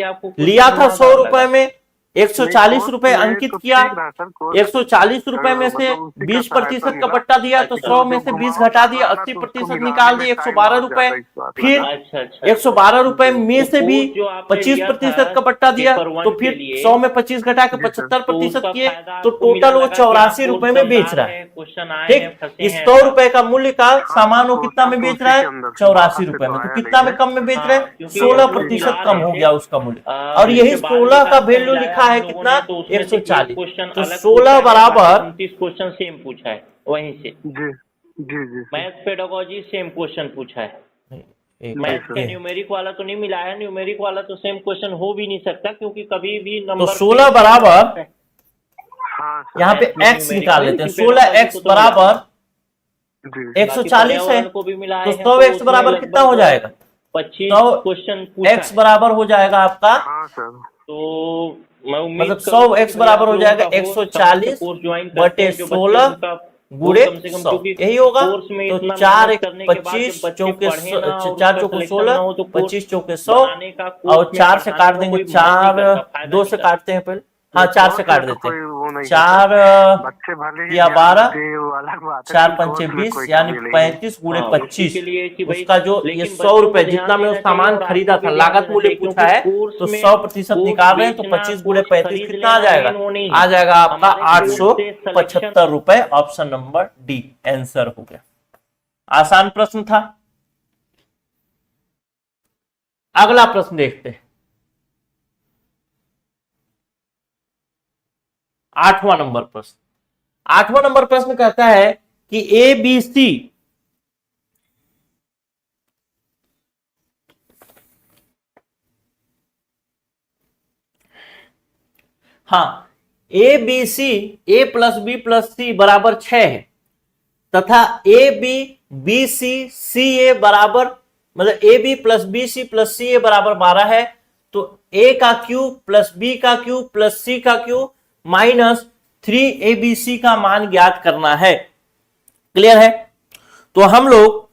लिया था 100 रुपए में, 140 रुपए अंकित किया, 140 रुपए में से 20% का बट्टा दिया, तो 100 में से 20 घटा दिया, 80% निकाल दिया, 112 रुपए। फिर 112 रुपए में से भी 25% का बट्टा दिया, तो फिर 100 में 25 घटा के 75% किए, तो टोटल वो 84 रुपए में बेच रहा है। ठीक, इस 100 रुपए का मूल्य का सामान वो कितना में बेच रहा है, 84 रुपए में। तो कितना में कम में बेच रहे हैं, 16% कम हो गया उसका मूल्य। और यही 16 का वैल्यू लिखा है कितना, 140। तो 16 बराबर 29 क्वेश्चन सेम पूछा है वहीं से। जी मैथ पेडागोजी सेम क्वेश्चन पूछा है। मैथ का न्यूमेरिक वाला तो नहीं मिला है, न्यूमेरिक वाला तो सेम क्वेश्चन हो भी नहीं सकता क्योंकि कभी भी नंबर। तो 16 बराबर, यहाँ पे x निकाल लेते हैं, 16x बराबर 140 है, तो 100x बराबर कितना हो जाएगा, 25 क्वेश्चन x बराबर हो जाएगा आपका, तो मतलब 100x बराबर हो जाएगा 140 बटे 16 गुणे 100, यही होगा। तो 4 एक 25 चौके 4 चौके 16, 25 चौके 100, और 4 से काट देंगे, 4 2 से काटते हैं पहले, हाँ 4 से काट देते हैं, 4 या 12, 4 पंचे 20, यानी 35 गुणे 25। उसका जो ये 100 रुपए जितना में सामान खरीदा था, लागत मूल्य पूछा है, तो 100% निकाल रहे हैं, तो 25 गुणे 35 कितना आ जाएगा, आ जाएगा आपका 875 रुपए। ऑप्शन नंबर डी आंसर हो गया। आसान प्रश्न था। अगला प्रश्न देखते हैं, 8वां नंबर प्रश्न। 8वां नंबर प्रश्न कहता है कि ABC A plus B plus C बराबर 6 है तथा BC बराबर, मतलब AB plus BC plus CA बराबर 12 है, तो A का क्यूब प्लस B का क्यूब प्लस C का क्यूब माइनस 3ABC का मान ज्ञात करना है। क्लियर है? तो हम लोग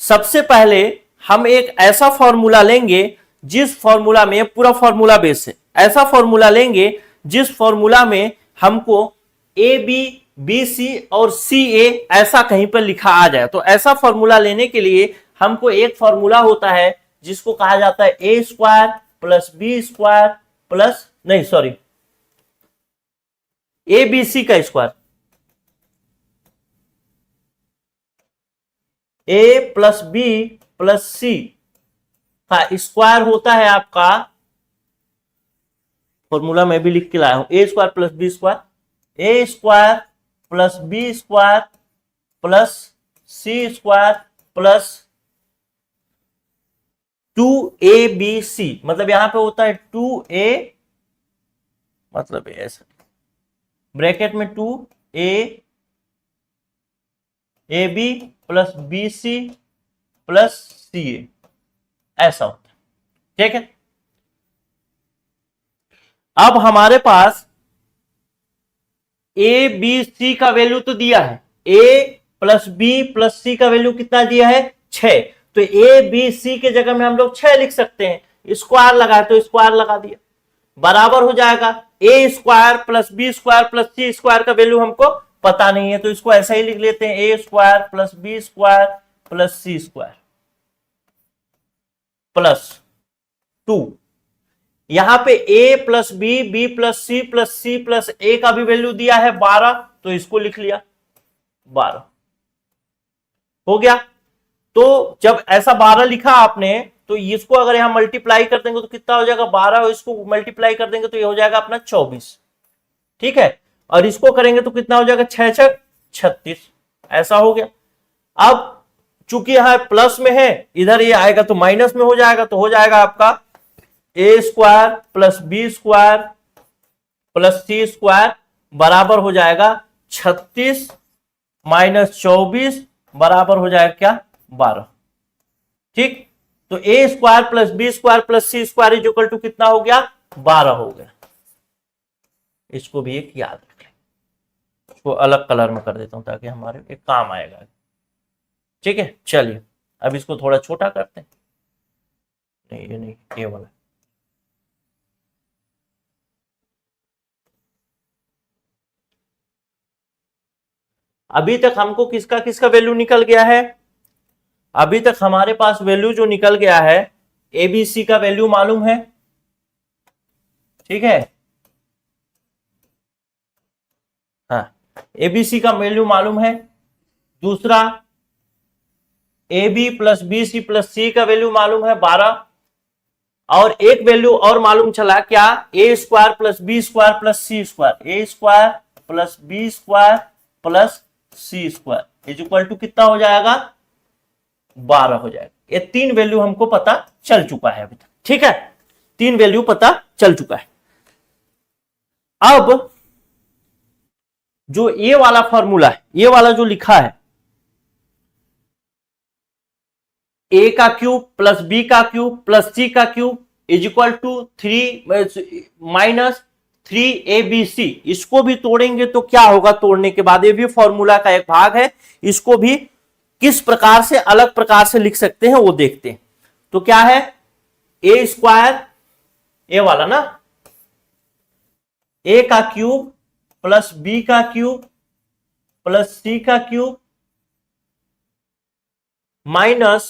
सबसे पहले हम एक ऐसा फॉर्मूला लेंगे जिस फॉर्मूला में, पूरा फॉर्मूला बेस है, ऐसा फॉर्मूला लेंगे जिस फॉर्मूला में हमको ए बी, बी सी और सी ए ऐसा कहीं पर लिखा आ जाए। तो ऐसा फॉर्मूला लेने के लिए हमको एक फॉर्मूला होता है जिसको कहा जाता है A square plus B square plus, नहीं सॉरी, ए बी सी का square, A plus B plus सी का स्क्वायर होता है आपका, फॉर्मूला मैं भी लिख के लाया हूं, a square plus B square, a square plus B square plus C square plus 2abc, मतलब यहां पे होता है 2a, मतलब ऐसा ब्रैकेट में 2ab plus bc plus ca, ऐसा होता है। ठीक है, अब हमारे पास ए बी सी का वैल्यू तो दिया है, ए प्लस बी प्लस सी का वैल्यू कितना दिया है 6, तो ए बी सी के जगह में हम लोग 6 लिख सकते हैं, स्क्वायर लगाए तो स्क्वायर लगा दिया, बराबर हो जाएगा a square plus B square plus C square का वैल्यू हमको पता नहीं है, तो इसको ऐसा ही लिख लेते हैं, a square plus B square plus C square plus 2, यहां पे a plus b, b plus c plus c plus a का भी वैल्यू दिया है 12, तो इसको लिख लिया 12, हो गया। तो जब ऐसा 12 लिखा आपने, तो इसको अगर यहां मल्टीप्लाई कर देंगे तो कितना हो जाएगा 12, और इसको मल्टीप्लाई कर देंगे तो ये हो जाएगा अपना 24, ठीक है, और इसको करेंगे तो कितना हो जाएगा 6 6 36, ऐसा हो गया। अब चूंकि यहां प्लस में है, इधर ये आएगा तो माइनस में हो जाएगा, तो हो जाएगा आपका a square plus B square plus C square बराबर हो जाएगा 36 माइनस 24 बराबर हो जाएगा क्या 12, ठीक। तो a square plus B square plus C square is equal to कितना हो गया 12 हो गया। इसको भी एक याद रख लें, इसको अलग कलर में कर देता हूं ताकि हमारे एक काम आएगा, ठीक है। चलिए अब इसको थोड़ा छोटा करते हैं, नहीं ये नहीं, ये वाला, अभी तक हमको किसका किसका वैल्यू निकल गया है, अभी तक हमारे पास वैल्यू जो निकल गया है एबीसी का वैल्यू मालूम है, ठीक है, हाँ एबीसी का वैल्यू मालूम है। दूसरा a B plus B C plus सी का वैल्यू मालूम है 12, और एक वैल्यू और मालूम चला क्या, a square plus B square plus C square, a square plus B square plus C square is equal to कितना हो जाएगा 12 हो जाएगा। ये 3 वैल्यू हमको पता चल चुका है अभी तक, ठीक है, 3 वैल्यू पता चल चुका है। अब जो ये वाला फॉर्मूला है, ये वाला जो लिखा है ए का क्यूब प्लस बी का क्यूब प्लस सी का cube is equal to 3 minus 3abc, इसको भी तोड़ेंगे तो क्या होगा, तोड़ने के बाद ये भी फॉर्मूला का एक भाग है, इसको भी किस प्रकार से अलग प्रकार से लिख सकते हैं वो देखते हैं। तो क्या है ए स्क्वायर, ए वाला ना, ए का क्यूब प्लस बी का क्यूब प्लस सी का क्यूब माइनस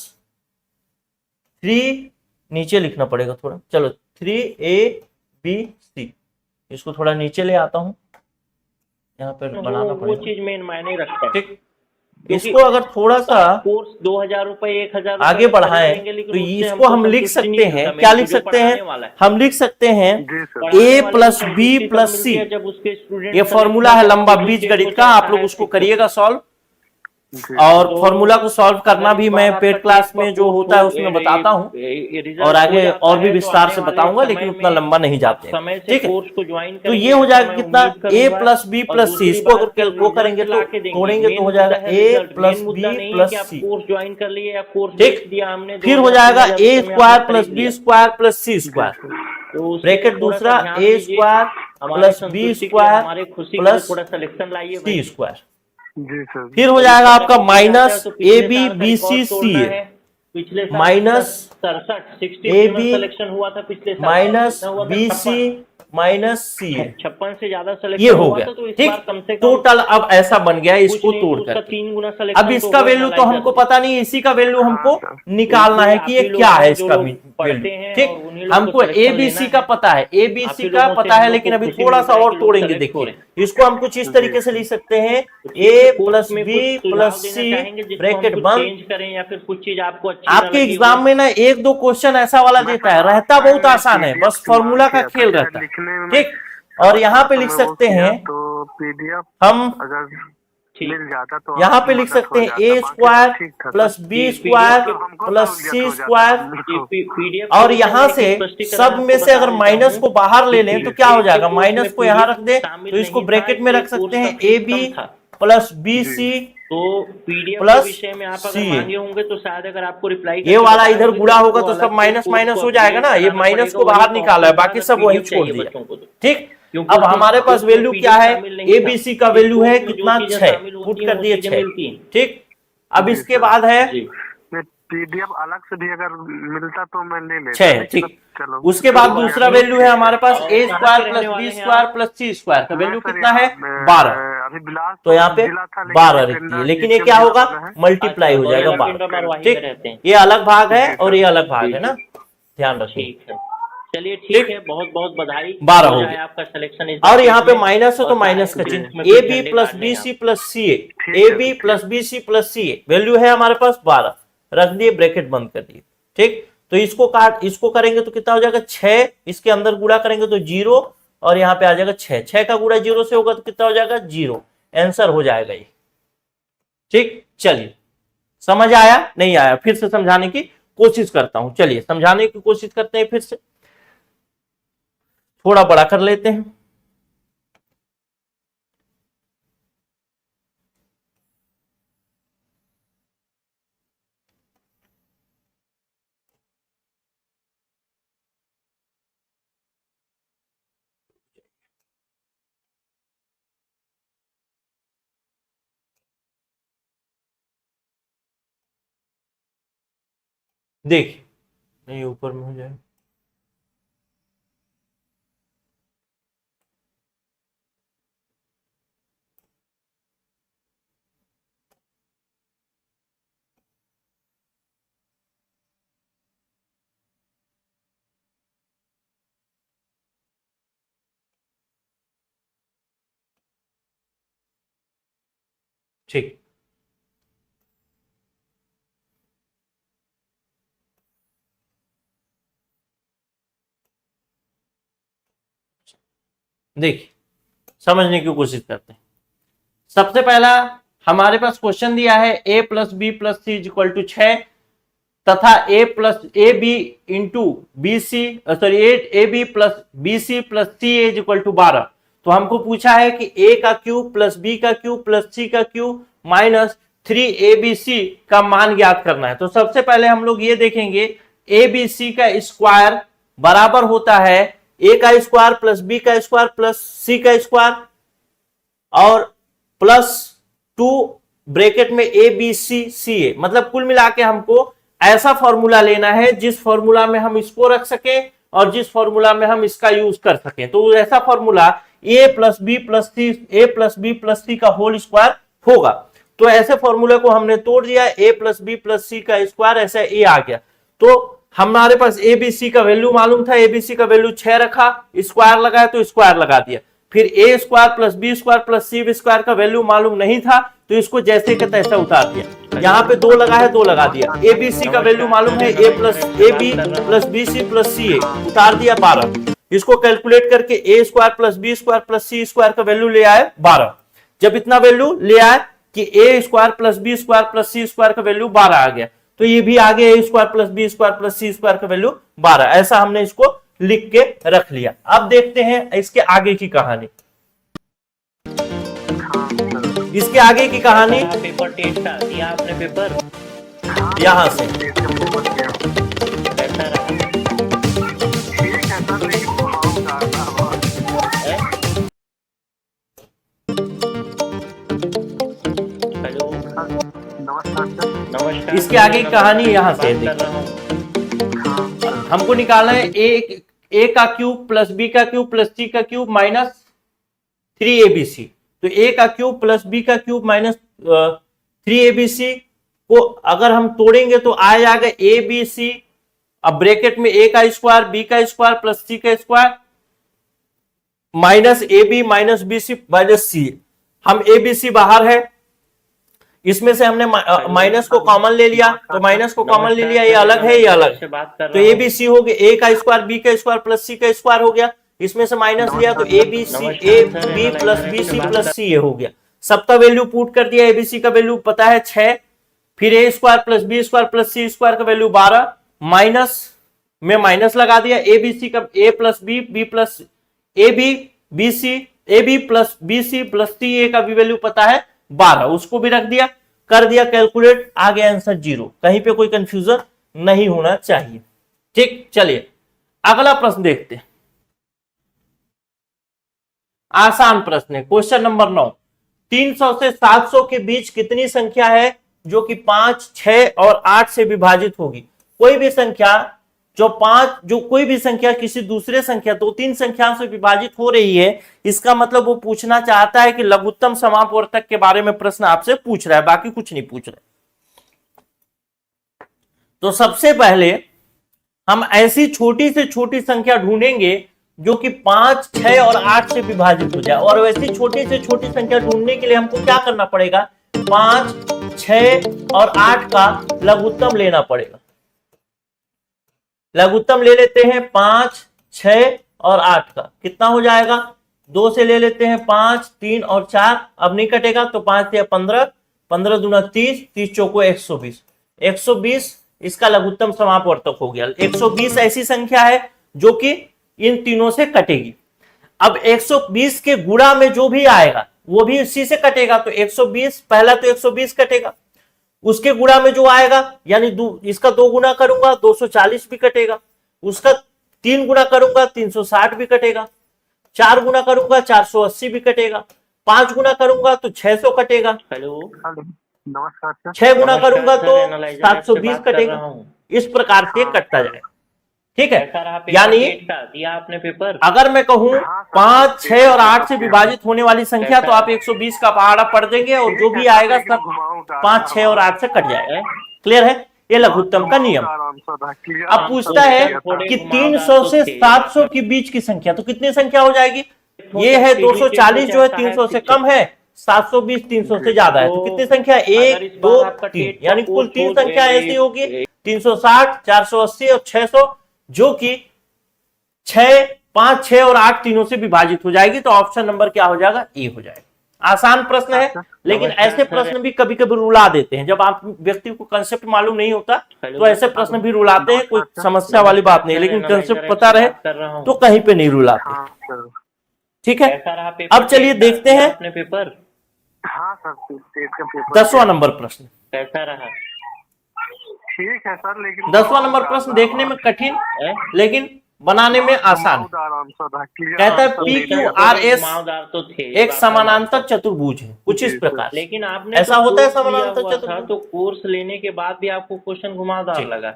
3, नीचे लिखना पड़ेगा थोड़ा, चलो 3abc, इसको थोड़ा नीचे ले आता हूं, यहाँ पर बनाना पड़ेगा, वो चीज मेन मायने रखता है, ठीक। इसको अगर थोड़ा सा कोर्स 2000 रुपए 1000 आगे बढ़ाएं तो इसको हम लिख सकते हैं, क्या लिख सकते हैं, हम लिख सकते हैं ए प्लस बी प्लस सी, ये फॉर्मूला है लंबा बीजगणित का, आप लोग उसको करिएगा सॉल्व, और फॉर्मूला को सॉल्व करना भी मैं पेड क्लास में जो होता है उसमें बताता हूँ, और आगे और भी विस्तार से बताऊंगा, लेकिन उतना लंबा नहीं जाते, ठीक है। तो ये हो जाएगा कितना a प्लस बी प्लस सी, इसको अगर वो करेंगे तो तोड़ेंगे तो हो जाएगा a plus B plus C, ठीक। फिर हो जाएगा a square plus B square plus C square, bracket दूसरा a square plus B square plus C square, जी सर। फिर हो जाएगा आपका माइनस तो पिछले ए बी साल का बी सी रिकॉर्ड सी तोड़ना ए है। पिछले साल minus 67 60 A female B selection हुआ था पिछले साल। माइनस कितना हुआ था? B C 56। माइनस सी ए 56 से ज्यादा ये सिलेक्शन हो हुआ गया। था, तो इस ठीक, बार कम से कम टोटल अब ऐसा बन गया कुछ इसको नहीं तोड़ तो उसका करके। 3 गुना अब सिलेक्शन तो इसका हुआ वैल्यू तो हमको एनालाइजर। पता नहीं, इसी का वैल्यू हाँ हमको सर। निकालना है कि ये आप ही क्या लोग है हैं जो इसका लोग वैल्यू। पढ़ते हैं ठीक, और उन्हीं लोग हमको को ए सिलेक्शन बी लेना सी है। का पता है, ए बी आप सी ही का लोगों से पता हम है, लोग लेकिन को अभी खुशी थोड़ा सा मिलता है और कि लोग तोड़ेंगे। सेलेक्ट हो देखिए, रहे हैं। इसको हम कुछ इस जी तरीके से सर। लिख सकते हैं तो ठीक ए है, प्लस कोर्स में बी कुछ प्लस सुझाव देना सी चाहेंगे जिसको हम ब्रैकेट कुछ बंद। चेंज करें या फिर कुछ चीज आपको अच्छी ना आपके लगी एग्जाम हो? में ना एक दो क्वेश्चन ऐसा वाला मैं देता सर है, लास्ट रहता बहुत टाइम आसान है, पीडीएफ बस इस्तेमाल फॉर्मूला का किया था, खेल शायद रहता है। लिखने में ठीक, और थोड़ा यहाँ सा पे लिख समय वो सकते किया, हैं तो पीडीएफ हम, अगर ठीक। मिल जाता तो यहाँ और पे लिख मदद सकते हो हैं जाता, ए बाकी स्क्वायर सब ठीक था सर। प्लस बी जी, स्क्वायर पीडीएफ हमको प्लस सहूलियत सी हो जाता स्क्वायर। हम लोग जी, को। पीडीएफ और के विषय यहाँ में से एक स्पष्टीकरण सब आपको में से बता अगर देता माइनस हूँ को बाहर ले कि लें तो क्या हो आपके जाएगा, कोर्स माइनस में को यहाँ पीडीएफ रख दे शामिल तो इसको नहीं था, ब्रैकेट में इसलिए रख सकते कोर्स का हैं ए फीस बी कम था। प्लस बी जी सी तो पीडीएफ के प्लस विषय में आप सी अगर ए। मांगे होंगे तो शायद अगर आपको रिप्लाई ये करके वाला बताए इधर होंगे गुड़ा कि होगा आपको तो सब अलग से माइनस कोर्स माइनस को हो जाएगा अपग्रेड ना, ये कराना माइनस पड़ेगा, को वही बाहर का निकाला है, ऑप्शन था बाकी अगर सब वही पीडीएफ छोड़ चाहिए दिया। बच्चों को तो। ठीक, क्योंकि अब हमारे पास उसमें वैल्यू क्या पीडीएफ है, शामिल नहीं ए था। बी सी का इस वैल्यू है कोर्स में जो कितना, चीजें 6, शामिल पुट होती हैं कर वो दिए चीजें 6। मिलती हैं। ठीक, अब जी इसके सर। बाद है जी, पीडीएफ अलग से भी अगर मिलता तो मैं ले लेता, 6। लेकिन ठीक, अब चलो उसके जो बाद हो गया दूसरा तो वैल्यू है ठीक हमारे पास और ए कहाँ स्क्वायर के प्लस रहने बी वाले हैं स्क्वायर आप? प्लस सी स्क्वायर का मैं वैल्यू सर कितना यहाँ है, 12। अभी तो यहाँ बिलासपुर पे जिला था, लेकिन 12 अभी रखती है, पिंडा लेकिन ये जीके क्या जिला होगा, बना है। मल्टीप्लाई अच्छा, हो तो ये जाएगा अलग 12। पिंडा मरवाही में ठीक, रहते हैं। ये अलग भाग है जी और सर। ये अलग भाग जी, है जी। ना, ध्यान रखिए। ठीक है, चलिए ठीक ठीक, है, बहुत बहुत बधाई 12 हो हो जाए गया। आपका सिलेक्शन इस और बार यहाँ टेट पे में। माइनस है तो और माइनस का चाहे चिन्ह, कोर्स में ए कुछ बी झंडे प्लस गाड़ बी लें सी आप। प्लस सी ए, ठीक ए है बी सर, प्लस ठीक। बी सी प्लस सी ए वैल्यू है हमारे पास 12, रख दिए, ब्रैकेट बंद कर दिए। ठीक, तो इसको करेंगे तो कितना हो जाएगा, 6, इसके अंदर गुणा करेंगे तो 0, और यहाँ पे आ जाएगा 6, 6 का गुणा 0 से होगा तो कितना हो जाएगा, 0। आंसर हो जाएगा ये। ठीक, चलिए, समझ आया नहीं आया, फिर से समझाने की कोशिश करता हूं। चलिए समझाने की कोशिश करते हैं, फिर से थोड़ा बड़ा कर लेते हैं। देखिए, नहीं ऊपर में हो जाए, ठीक। देखिए, समझने की कोशिश करते हैं। सबसे पहला हमारे पास क्वेश्चन दिया है a plus B plus C is equal to 6 तथा a plus A B into B C, sorry A B plus B C plus C is equal to 12। तो हमको पूछा है कि a का क्यूब प्लस b का क्यूब प्लस c का cube minus 3abc का मान ज्ञात करना है। तो सबसे पहले हम लोग ये देखेंगे abc का स्क्वायर बराबर होता है a का स्क्वायर प्लस b का स्क्वायर प्लस c का स्क्वायर और प्लस 2 ब्रैकेट में ए बी सी सी ए। मतलब कुल मिला के हमको ऐसा फॉर्मूला लेना है जिस फॉर्मूला में हम इसको रख सकें और जिस फॉर्मूला में हम इसका यूज कर सकें। तो ऐसा फॉर्मूला ए प्लस बी प्लस सी, ए प्लस बी प्लस सी का होल स्क्वायर होगा। तो ऐसे फॉर्मूले को हमने तोड़ दिया, ए प्लस बी प्लस सी का स्क्वायर, ऐसा ए आ गया। तो हमारे पास ए बी सी का वैल्यू मालूम था, ए बी सी का वैल्यू 6 रखा, स्क्वायर लगाया तो स्क्वायर लगा दिया। फिर a square plus B square plus C square का वैल्यू मालूम नहीं था तो इसको जैसे का तैसा उतार दिया। यहाँ पे 2 लगा है, 2 लगा दिया। ए बी सी का वैल्यू मालूम है, a B plus B C plus c a, उतार दिया 12। इसको कैलकुलेट करके a square plus B square plus C square का वैल्यू ले आए 12। जब इतना वैल्यू ले आए कि a square plus B square plus C square का वैल्यू 12 आ गया, तो ये भी आगे a square plus B square plus C square का वैल्यू 12। ऐसा हमने इसको लिख के रख लिया। अब देखते हैं इसके आगे की कहानी। इसके आगे की कहानी पेपर टेस्ट का दिया आपने पेपर यहां से कैसा रहा? ठीक है सर, लेकिन बहुत ज्यादा हुआ। है? नमस्कार। इसके आगे की कहानी यहाँ से है, बात कर रहा हूँ। हमको निकालना है ए का क्यूब प्लस बी का क्यूब प्लस सी का क्यूब माइनस 3abc। तो ए का क्यूब प्लस बी का क्यूब माइनस 3abc को अगर हम तोड़ेंगे तो आ जाएगा abc, अब ब्रैकेट में a का स्क्वायर बी का स्क्वायर प्लस सी का square minus a b minus b c minus c. हम abc बाहर है, इसमें से हमने माइनस को कॉमन ले लिया, तो माइनस को कॉमन ले लिया, ये अलग है ये अलग है, तो ए बी सी हो गया, ए का स्क्वायर बी का स्क्वायर प्लस सी का स्क्वायर हो गया, इसमें से माइनस लिया तो a B c a B plus B C plus c ये हो गया। सबका वैल्यू पुट कर दिया, एबीसी का वैल्यू पता है 6, फिर a square plus B square plus C square का वैल्यू 12, माइनस में माइनस लगा दिया, एबीसी का a plus b b plus A b b c a B plus B C plus c a का भी वैल्यू पता है 12, उसको भी रख दिया, कर दिया कैलकुलेट, आ गया आंसर 0। कहीं पे कोई कंफ्यूजन नहीं होना चाहिए। ठीक, चलिए अगला प्रश्न देखते हैं। आसान प्रश्न है, क्वेश्चन नंबर 9। 300 से 700 के बीच कितनी संख्या है जो कि 5, 6 और 8 से विभाजित होगी? कोई भी संख्या जो कोई भी संख्या किसी दूसरे संख्या 2-3 संख्याओं से विभाजित हो रही है, इसका मतलब वो पूछना चाहता है कि लघुत्तम समापवर्तक के बारे में प्रश्न आपसे पूछ रहा है, बाकी कुछ नहीं पूछ रहा है। तो सबसे पहले हम ऐसी छोटी से छोटी संख्या ढूंढेंगे जो कि 5, 6 और 8 से विभाजित हो जाए, और वैसी छोटी से छोटी संख्या ढूंढने के लिए हमको क्या करना पड़ेगा? 5, 6 और 8 का लघुत्तम लेना पड़ेगा। लघुत्तम ले लेते हैं 5, 6 और 8 का, कितना हो जाएगा? 2 से ले लेते हैं 5, 3 और 4, अब नहीं कटेगा तो 5 से 15, 15 दूना 30, 30 चौको 120, 120 इसका लघुत्तम समापवर्तक हो गया। 120 ऐसी संख्या है जो कि इन तीनों से कटेगी। अब 120 के गुणा में जो भी आएगा वो भी इसी से कटेगा, तो 120 पहला तो 120 कटेगा, उसके गुणा में जो आएगा यानी इसका 2 गुना करूंगा 240 भी कटेगा, उसका 3 गुना करूंगा 360 भी कटेगा, 4 गुना करूंगा 480 भी कटेगा, 5 गुना करूंगा तो 600 कटेगा, हेलो नमस्कार सर। 6 गुना करूंगा तो एनालाइजर 720 कटेगा। इस प्रकार से कटता जाएगा। ठीक है, यानी दिया आपने पेपर, अगर मैं कहूं 5, 6 और 8 से विभाजित होने वाली संख्या तो आप 120 का पहाड़ा पढ़ देंगे और जो भी आएगा सब 5, 6 और 8 से कट जाएगा। क्लियर है? ये लघुत्तम का नियम। अब पूछता है कि 300 से 700 के बीच की संख्या, तो कितनी संख्या हो जाएगी? ये है 240 जो है 300 से कम है, 720 300 से ज्यादा है, तो कितनी संख्या? 1, 2, 3, यानी कुल 3 संख्या ऐसी होगी 360, 480 और 600, जो कि 6, 5, 6 और 8 तीनों से विभाजित हो जाएगी। तो ऑप्शन नंबर क्या हो जाएगा? ए हो जाएगा। आसान प्रश्न है, लेकिन ऐसे प्रश्न भी कभी कभी रुला देते हैं। जब आप व्यक्ति को कंसेप्ट मालूम नहीं होता तो ऐसे प्रश्न भी रुलाते हैं, कोई समस्या वाली बात नहीं, लेकिन कंसेप्ट पता रहे तो कहीं पे नहीं रुलाते। ठीक है, अब चलिए देखते हैं अपने पेपर। हाँ सर, 10वां नंबर प्रश्न। कैसा रहा? ठीक है सर, लेकिन 10वां नंबर प्रश्न देखने में कठिन लेकिन बनाने में आसान। कहता है पी क्यू आर एस तो थे एक समानांतर चतुर्भुज है, कुछ इस प्रकार। लेकिन आपने ऐसा तो होता है कोर्स लिया समानांतर हुआ था, चतुर्भुज, तो कोर्स लेने के बाद भी आपको क्वेश्चन घुमावदार लगा।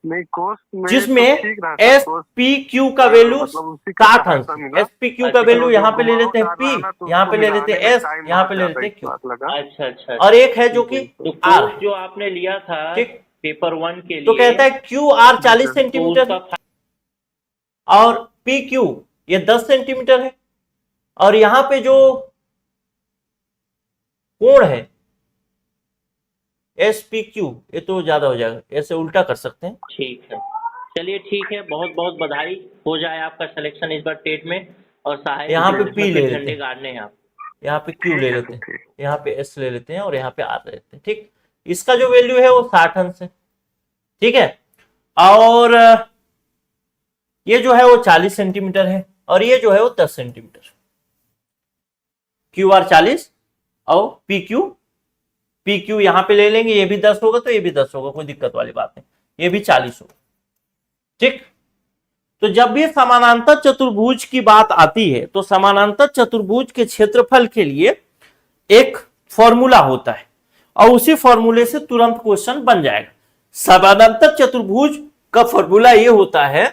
नहीं कोर्स में जिसमें तो ठीक रहा था, एस कोर्स पी क्यू का वैल्यू मतलब उसी का 60 पैसा अंश, मिला। एस पी क्यू का वैल्यू यहाँ पे ले लेते हैं पी, तो यहाँ पे ले उसको लेते हैं मिलाने एस, में टाइम यहाँ पे ले बहुत लेते हैं ज्यादा क्यू, लगा। अच्छा, और एक है जो कि तो आर कोर्स है। जो आपने लिया था ठीक। पेपर 1 के लिए, तो कहता है क्यू आर 40 तो सेंटीमीटर उसका और पी क्यू ये 10 सेंटीमीटर है, और यहाँ पे जो कोण है एस पी क्यू ये तो ज्यादा हो जाएगा, ऐसे उल्टा कर सकते हैं। ठीक है, चलिए ठीक है, बहुत बहुत बधाई हो जाए आपका सिलेक्शन इस बार टेट में। और सहायक यहाँ पे इसमें P ले लेते झंडे हैं। गाड़ने हैं आप। यहाँ पे क्यू ले लेते हैं, यहाँ पे एस ले लेते हैं और यहाँ पे आर ले लेते हैं। ठीक, इसका जो वैल्यू है वो 60 अंश है। ठीक है, और ये जो है वो 40 सेंटीमीटर है और ये जो है वो 10 सेंटीमीटर। क्यू आर 40 और पी क्यू यहाँ पे ले लेंगे, ये भी 10 होगा तो ये भी 10 होगा, कोई दिक्कत वाली बात नहीं, ये भी 40 होगा। ठीक, तो जब भी समानांतर चतुर्भुज की बात आती है तो समानांतर चतुर्भुज के क्षेत्रफल के लिए एक फॉर्मूला होता है, और उसी फॉर्मूले से तुरंत क्वेश्चन बन जाएगा। समानांतर चतुर्भुज का फॉर्मूला ये होता है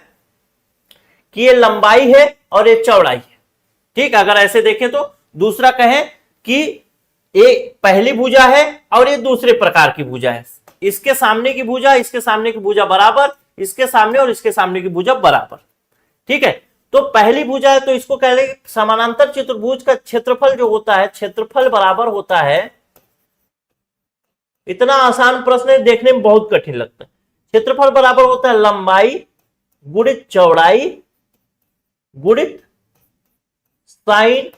कि ये लंबाई है और ये चौड़ाई है, ठीक। अगर ऐसे देखें तो दूसरा कहें कि एक पहली भुजा है और ये दूसरे प्रकार की भुजा है, इसके सामने की भुजा इसके सामने की भुजा बराबर, इसके सामने और इसके सामने की भुजा बराबर, ठीक है। तो पहली भुजा है तो इसको कह लेंगे समानांतर चतुर्भुज का क्षेत्रफल जो होता है, क्षेत्रफल बराबर होता है, इतना आसान प्रश्न है, देखने में बहुत कठिन लगता है। क्षेत्रफल बराबर होता है लंबाई गुणित चौड़ाई गुणित साइन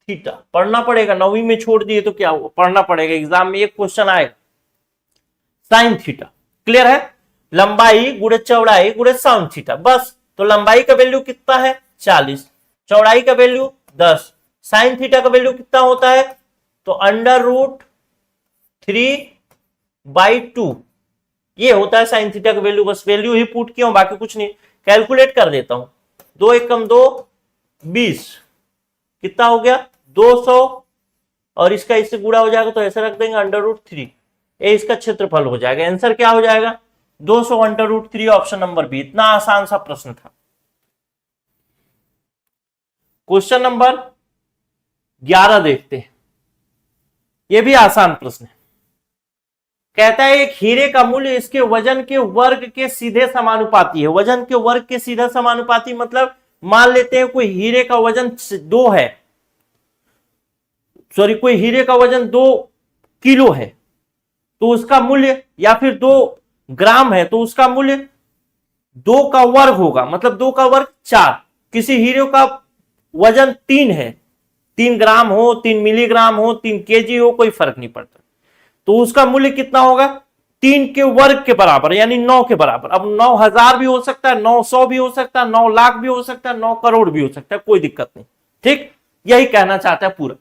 थीटा। पढ़ना पड़ेगा, 9वीं में छोड़ दिए तो क्या हुआ, पढ़ना पड़ेगा, एग्जाम में एक क्वेश्चन आएगा साइन थीटा। क्लियर है? लंबाई गुणित चौड़ाई गुणित साइन थीटा, बस। तो लंबाई का वैल्यू कितना है 40, चौड़ाई का वैल्यू 10, साइन थीटा का वैल्यू कितना होता है तो √3/2 ये होता है साइन थीटा का वैल्यू। बस वैल्यू ही पुट किया हूं, बाकी कुछ नहीं। कैलकुलेट कर देता हूं, 2 × 1 = 2, 20 कितना हो गया 200, और इसका इससे गुणा हो जाएगा तो ऐसे रख देंगे √3, ये इसका क्षेत्रफल हो जाएगा। आंसर क्या हो जाएगा 200 √3, ऑप्शन नंबर बी। इतना आसान सा प्रश्न था। क्वेश्चन नंबर 11 देखते हैं, यह भी आसान प्रश्न है। कहता है एक हीरे का मूल्य इसके वजन के वर्ग के सीधे समानुपाती है। वजन के वर्ग के सीधा समानुपाती मतलब मान लेते हैं कोई हीरे का वजन 2 है, सॉरी कोई हीरे का वजन 2 किलो है, तो उसका मूल्य, या फिर 2 ग्राम है तो उसका मूल्य 2 का वर्ग होगा, मतलब 2 का वर्ग 4। किसी हीरे का वजन 3 है, 3 ग्राम हो, 3 मिलीग्राम हो, 3 केजी हो, कोई फर्क नहीं पड़ता, तो उसका मूल्य कितना होगा 3 के वर्ग के बराबर, यानी 9 के बराबर। अब 9,000 भी हो सकता है, 900 भी हो सकता है, 9 लाख भी हो सकता है, 9 करोड़ भी हो सकता है, कोई दिक्कत नहीं, ठीक। यही कहना चाहता है पूरा।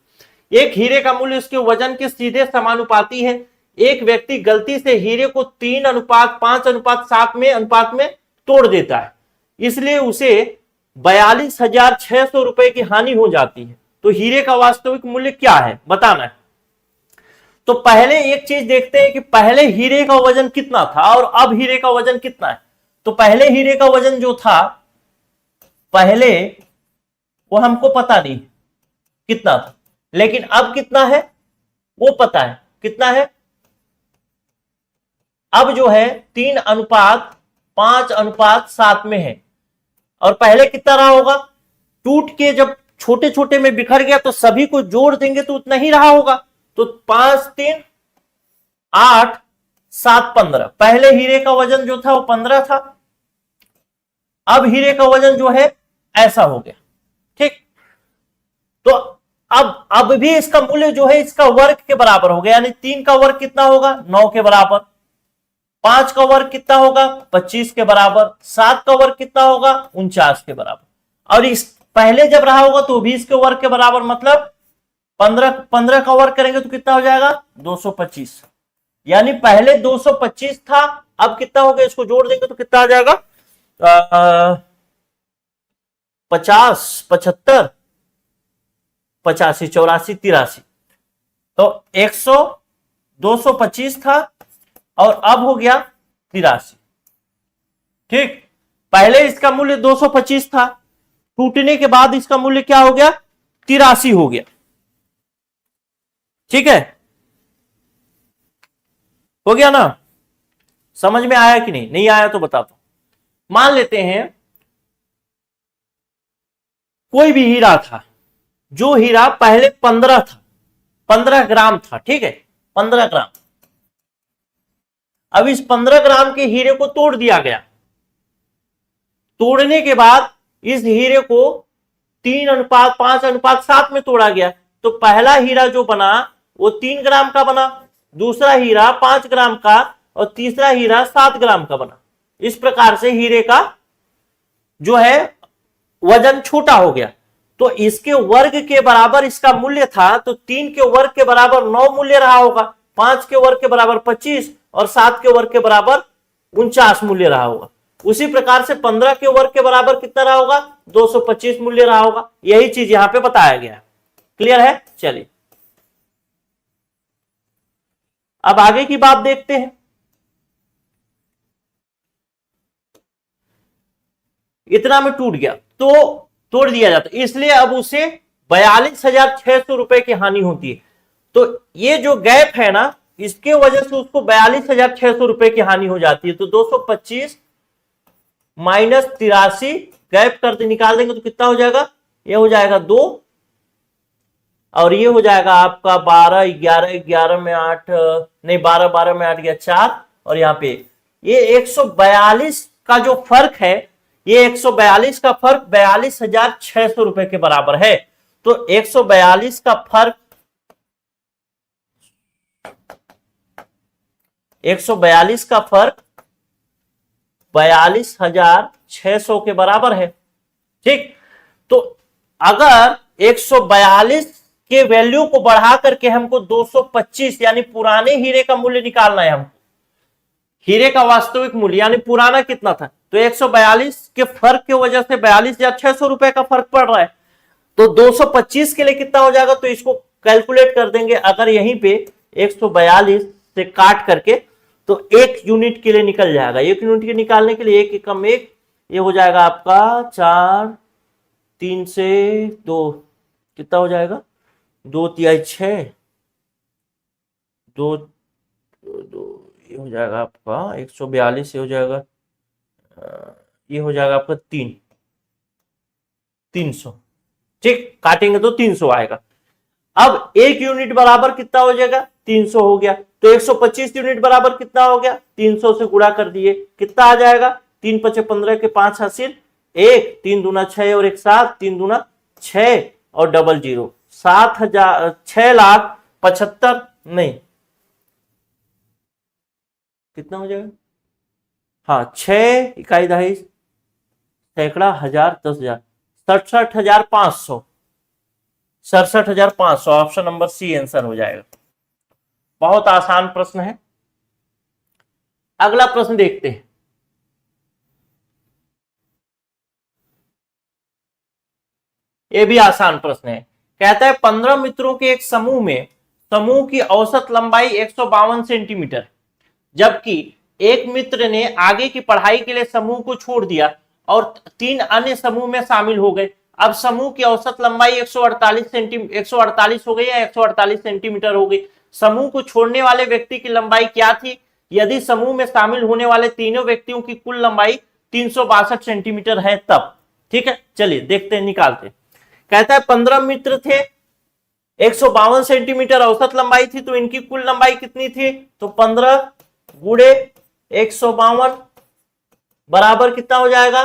एक हीरे का मूल्य उसके वजन के सीधे समानुपाती है। एक व्यक्ति गलती से हीरे को 3:5:7 में अनुपात में तोड़ देता है, इसलिए उसे 42,600 रुपए की हानि हो जाती है। तो हीरे का वास्तविक मूल्य क्या है बताना है। तो पहले एक चीज देखते हैं कि पहले हीरे का वजन कितना था और अब हीरे का वजन कितना है। तो पहले हीरे का वजन जो था पहले वो हमको पता नहीं कितना था, लेकिन अब कितना है वो पता है। कितना है अब जो है 3:5:7 में है, और पहले कितना रहा होगा, टूट के जब छोटे छोटे में बिखर गया तो सभी को जोड़ देंगे तो उतना ही रहा होगा। तो 5 3 8 7 15, पहले हीरे का वजन जो था वो 15 था, अब हीरे का वजन जो है ऐसा हो गया, ठीक। तो अब भी इसका मूल्य जो है इसका वर्ग के बराबर हो गया, यानी 3 का वर्ग कितना होगा 9 के बराबर, 5 का वर्ग कितना होगा 25 के बराबर, 7 का वर्ग कितना होगा 49 के बराबर, और इस पहले जब रहा होगा तो 20 के वर्ग के बराबर, मतलब 15 का वर्ग करेंगे तो कितना हो जाएगा 225। यानी पहले 225 था, अब कितना हो गया, इसको जोड़ देंगे तो कितना आ जाएगा 50 75 85 84 83। तो 100 225 था और अब हो गया 83, ठीक। पहले इसका मूल्य 225 था, टूटने के बाद इसका मूल्य क्या हो गया 83 हो गया, ठीक है। हो गया ना, समझ में आया कि नहीं आया तो बता दो। मान लेते हैं कोई भी हीरा था, जो हीरा पहले 15 था, 15 ग्राम था, ठीक है 15 ग्राम। अब इस 15 ग्राम के हीरे को तोड़ दिया गया, तोड़ने के बाद इस हीरे को 3:5:7 में तोड़ा गया, तो पहला हीरा जो बना वो 3 ग्राम का बना, दूसरा हीरा 5 ग्राम का और तीसरा हीरा 7 ग्राम का बना। इस प्रकार से हीरे का जो है वजन छोटा हो गया। तो इसके वर्ग के बराबर इसका मूल्य था, तो 3 के वर्ग के बराबर 9 मूल्य रहा होगा, 5 के वर्ग के बराबर 25 और 7 के वर्ग के बराबर 49 मूल्य रहा होगा। उसी प्रकार से 15 के वर्ग के बराबर कितना रहा होगा 225 मूल्य रहा होगा। यही चीज यहां पे बताया गया है। क्लियर है? चलिए अब आगे की बात देखते हैं। इतना में टूट गया तो तोड़ दिया जाता, इसलिए अब उसे 42,600 रुपए की हानि होती है। तो ये जो गैप है ना, इसके वजह से उसको 42,600 रुपए की हानि हो जाती है। तो 225 माइनस 83 गैप करते निकाल देंगे तो कितना हो जाएगा, ये हो जाएगा 2 और ये हो जाएगा आपका 12, 11, 11 में 8 नहीं 12, 12 में 8 गया 4 और यहाँ पे ये 142 का जो फर्क है, ये 142 का फर्क 42,600 रुपए के बराबर है। तो 142 का फर्क 142 का फर्क 42,600 के बराबर है। ठीक, तो अगर 142 के वैल्यू को बढ़ा करके हमको 225 यानी पुराने हीरे का मूल्य निकालना है, हमको हीरे का वास्तविक मूल्य यानी पुराना कितना था, तो 142 के फर्क की वजह से 42,600 रुपए का फर्क पड़ रहा है। तो 225 के लिए कितना हो जाएगा, तो इसको कैलकुलेट कर देंगे। अगर यहीं पे 142 से काट करके तो 1 यूनिट के लिए निकल जाएगा। 1 यूनिट के निकालने के लिए 1 एकम 1, ये हो जाएगा आपका 4, 3 से 2 कितना हो जाएगा, 2 तिहाई 6, 2 ये हो जाएगा आपका 142, ये हो जाएगा ये हो जाएगा आपका 300। ठीक, काटेंगे तो 300 आएगा। अब 1 यूनिट बराबर कितना हो जाएगा, 300 हो गया। तो 125 यूनिट बराबर कितना हो गया, 300 से गुणा कर दिए, कितना आ जाएगा, 3 पचे 15 के 5 हासिल 1, 3 दूना 6 और 1 7, 3 दूना 6 और डबल 0, 6,75,000 नहीं कितना हो जाएगा, हाँ 6 इकाई दहाई सैकड़ा हजार 10,000, 67,500, 67,500 ऑप्शन नंबर सी आंसर हो जाएगा। बहुत आसान प्रश्न है। अगला प्रश्न देखते हैं। यह भी आसान प्रश्न है। कहता है 15 मित्रों के एक समूह में समूह की औसत लंबाई 152 सेंटीमीटर, जबकि एक मित्र ने आगे की पढ़ाई के लिए समूह को छोड़ दिया और 3 अन्य समूह में शामिल हो गए। अब समूह की औसत लंबाई 148 हो गई या 148 सेंटीमीटर हो गई। समूह को छोड़ने वाले व्यक्ति की लंबाई क्या थी, यदि समूह में शामिल होने वाले तीनों व्यक्तियों की कुल लंबाई 362 सेंटीमीटर है तब। ठीक है, चलिए देखते हैं, निकालते हैं। कहता है 15 मित्र थे, 152 सेंटीमीटर औसत लंबाई थी, तो इनकी कुल लंबाई कितनी थी, तो 15 गुणे 152 बराबर कितना हो जाएगा,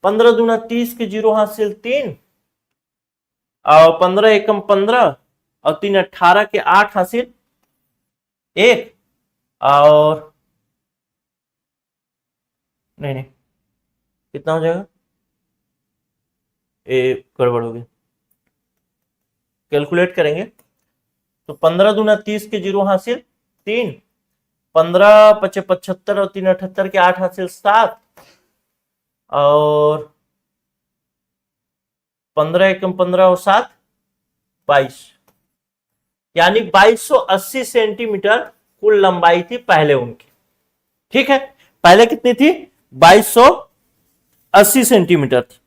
15 दूना 30 के 0 हासिल 3 और 15 एकम 15 और 3 18 के 8 हासिल 1 और नहीं कितना हो जाएगा, एक गड़बड़ हो गई, कैलकुलेट करेंगे तो 15 दूना 30 के 0 हासिल 3, 15 पचे 75 और 3 78 के 8 हासिल 7 और 15 एकम 15 और 7 22, यानी 2280 सेंटीमीटर कुल लंबाई थी पहले उनकी। ठीक है, पहले कितनी थी, 2280 सेंटीमीटर थी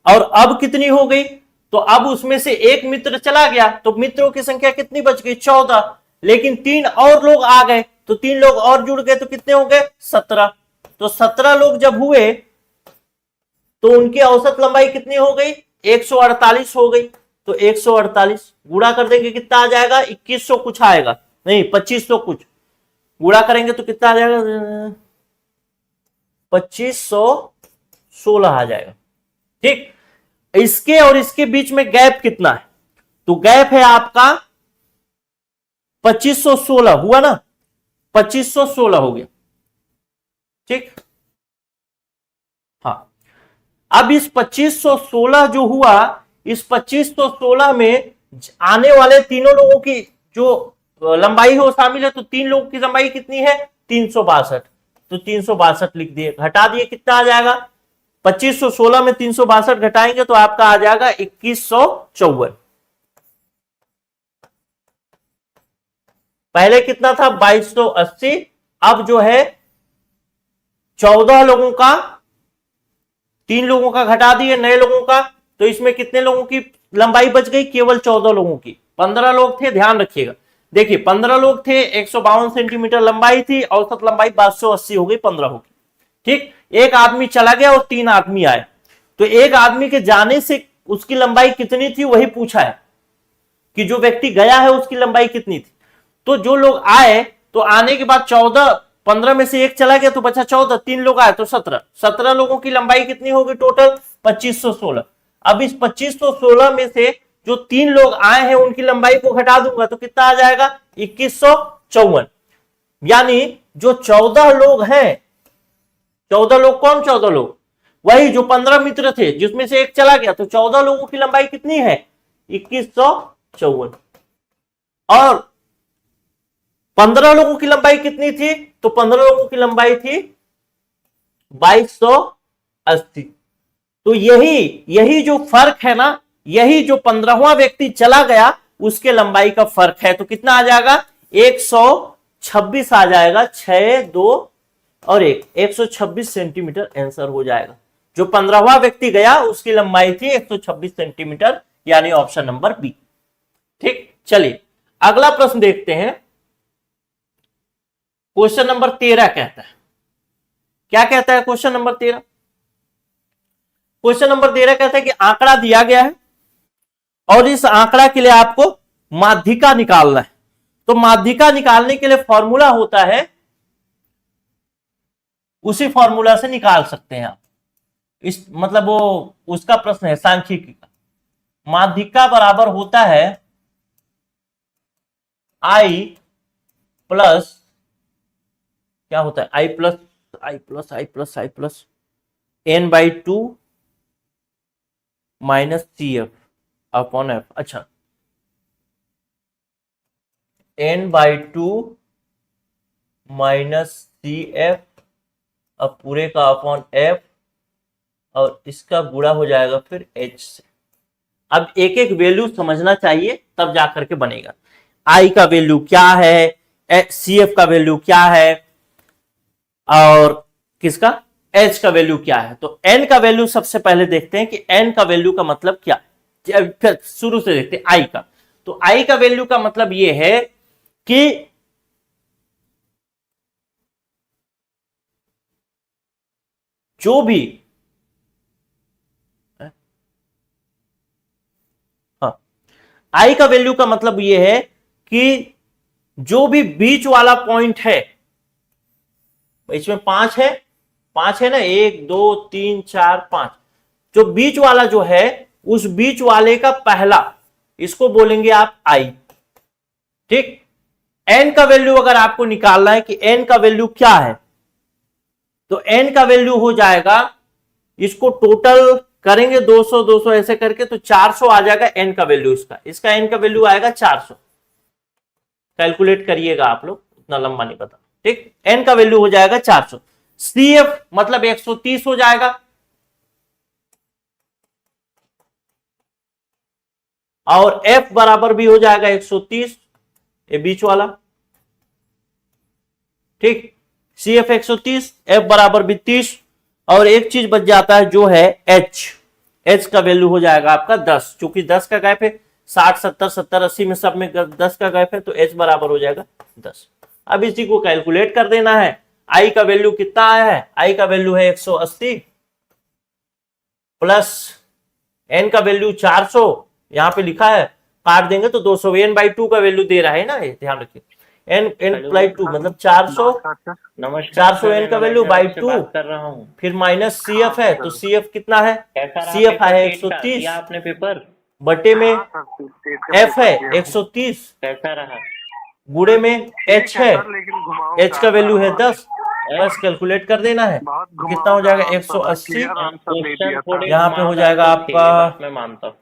और अब कितनी हो गई, तो अब उसमें से एक मित्र चला गया तो मित्रों की संख्या कितनी बच गई, 14, लेकिन 3 और लोग आ गए तो 3 लोग और जुड़ गए तो कितने हो गए, 17। तो 17 लोग जब हुए तो उनकी औसत लंबाई कितनी हो गई, 148 हो गई। तो 148 गुणा कर देंगे कितना आ जाएगा, 2100 कुछ आएगा, नहीं 2500 कुछ, गुणा करेंगे तो कितना आ जाएगा, 2516 आ जाएगा। ठीक, इसके और इसके बीच में गैप कितना है, तो गैप है आपका 2516 हुआ ना, 2516 हो गया। ठीक, हाँ, अब इस 2516 जो हुआ, इस 2516 में आने वाले तीनों लोगों की जो लंबाई है वो शामिल है, तो 3 लोगों की लंबाई कितनी है, 362, तो 362 लिख दिए, घटा दिए, कितना आ जाएगा, 2516 में 362 घटाएंगे तो आपका आ जाएगा 2154। पहले कितना था 2280, अब जो है 14 लोगों का, 3 लोगों का घटा दिए, नए लोगों का, तो इसमें कितने लोगों की लंबाई बच गई? केवल 14 लोगों की। 15 लोग थे, ध्यान रखिएगा। देखिए 15 लोग थे, 152 सेंटीमीटर लंबाई थी, औसत लंबाई 580 हो गई, 15 होगी। ठीक, एक आदमी चला गया और 3 आदमी आए, तो एक आदमी के जाने से उसकी लंबाई कितनी थी वही पूछा है कि जो व्यक्ति गया है उसकी लंबाई कितनी थी। तो जो लोग आए, तो आने के बाद 14, 15 में से एक चला गया तो बचा 14, 3 लोग आए तो 17, 17 लोगों की लंबाई कितनी होगी टोटल? 2516। अब इस 2516 में से जो 3 लोग आए हैं उनकी लंबाई को घटा दूंगा तो कितना आ जाएगा? 2154। यानी जो 14 लोग हैं, 14 लोग कौन? 14 लोग वही जो 15 मित्र थे जिसमें से एक चला गया, तो 14 लोगों की लंबाई कितनी है? 2154। और 15 लोगों की लंबाई कितनी थी? तो 15 लोगों की लंबाई थी 2280। तो यही जो फर्क है ना, यही जो 15वां व्यक्ति चला गया उसके लंबाई का फर्क है। तो कितना आ जाएगा? 126 आ जाएगा। 6, 2 और 1, 126 सेंटीमीटर आंसर हो जाएगा। जो 15वां व्यक्ति गया उसकी लंबाई थी 126 सेंटीमीटर, यानी ऑप्शन नंबर बी। ठीक, चलिए अगला प्रश्न देखते हैं। क्वेश्चन नंबर 13 कहता है, क्या कहता है क्वेश्चन नंबर 13? क्वेश्चन नंबर 13 कहता है कि आंकड़ा दिया गया है और इस आंकड़ा के लिए आपको माध्यिका निकालना है। तो माध्यिका निकालने के लिए फॉर्मूला होता है, उसी फॉर्मूला से निकाल सकते हैं आप। इस मतलब वो उसका प्रश्न है सांख्यिकी का। माध्यिका बराबर होता है आई प्लस, क्या होता है? I plus i plus i plus i plus n/2 minus CF upon F। अच्छा, n/2 माइनस CF, अब पूरे का अपॉन F, और इसका गुणा हो जाएगा फिर H से। अब एक एक वैल्यू समझना चाहिए तब जाकर के बनेगा। I का वैल्यू क्या है, CF का वैल्यू क्या है, और किसका? H का वैल्यू क्या है। तो N का वैल्यू सबसे पहले देखते हैं कि N का वैल्यू का मतलब क्या है। फिर शुरू से देखते हैं I का। तो I का वैल्यू का मतलब यह है कि जो भी, हाँ, I का वैल्यू का मतलब यह है कि जो भी बीच वाला पॉइंट है, इसमें 5 है, 5 है ना, 1 2 3 4 5, जो बीच वाला जो है उस बीच वाले का पहला, इसको बोलेंगे आप आई। ठीक, एन का वैल्यू अगर आपको निकालना है कि एन का वैल्यू क्या है, तो एन का वैल्यू हो जाएगा, इसको टोटल करेंगे 200 200 ऐसे करके तो 400 आ जाएगा एन का वैल्यू। इसका एन का वैल्यू आएगा 400। कैलकुलेट करिएगा आप लोग, इतना लंबा नहीं पता। ठीक, एन का वैल्यू हो जाएगा 400। CF मतलब 130 हो जाएगा, और F बराबर भी हो जाएगा 130, ये बीच वाला। ठीक, CF 130, F बराबर भी 30, और एक चीज बच जाता है जो है H का वैल्यू हो जाएगा आपका 10, क्योंकि 10 का गैप है, 60 70 70 80 में सब में 10 का गैप है, तो H बराबर हो जाएगा 10। अब इसी को कैलकुलेट कर देना है। I का वैल्यू कितना आया है? I का वैल्यू है 180 प्लस N का वैल्यू 400, यहां पे लिखा है, काट देंगे तो 200। n/2 का वैल्यू दे रहा है ना, ये ध्यान रखिए। n/2 मतलब 400, नमस्कार 400 n का वैल्यू बाई 2, कर रहा हूँ। फिर माइनस CF है, तो CF कितना है? CF है 130 आपने पेपर बटे में F है 130, कैसा रहा? गुड़े में H है, H का वैल्यू है 10, बस कैलकुलेट कर देना है। कितना हो जाएगा? 180, यहाँ पे हो जाएगा आपका मैं मानता हूँ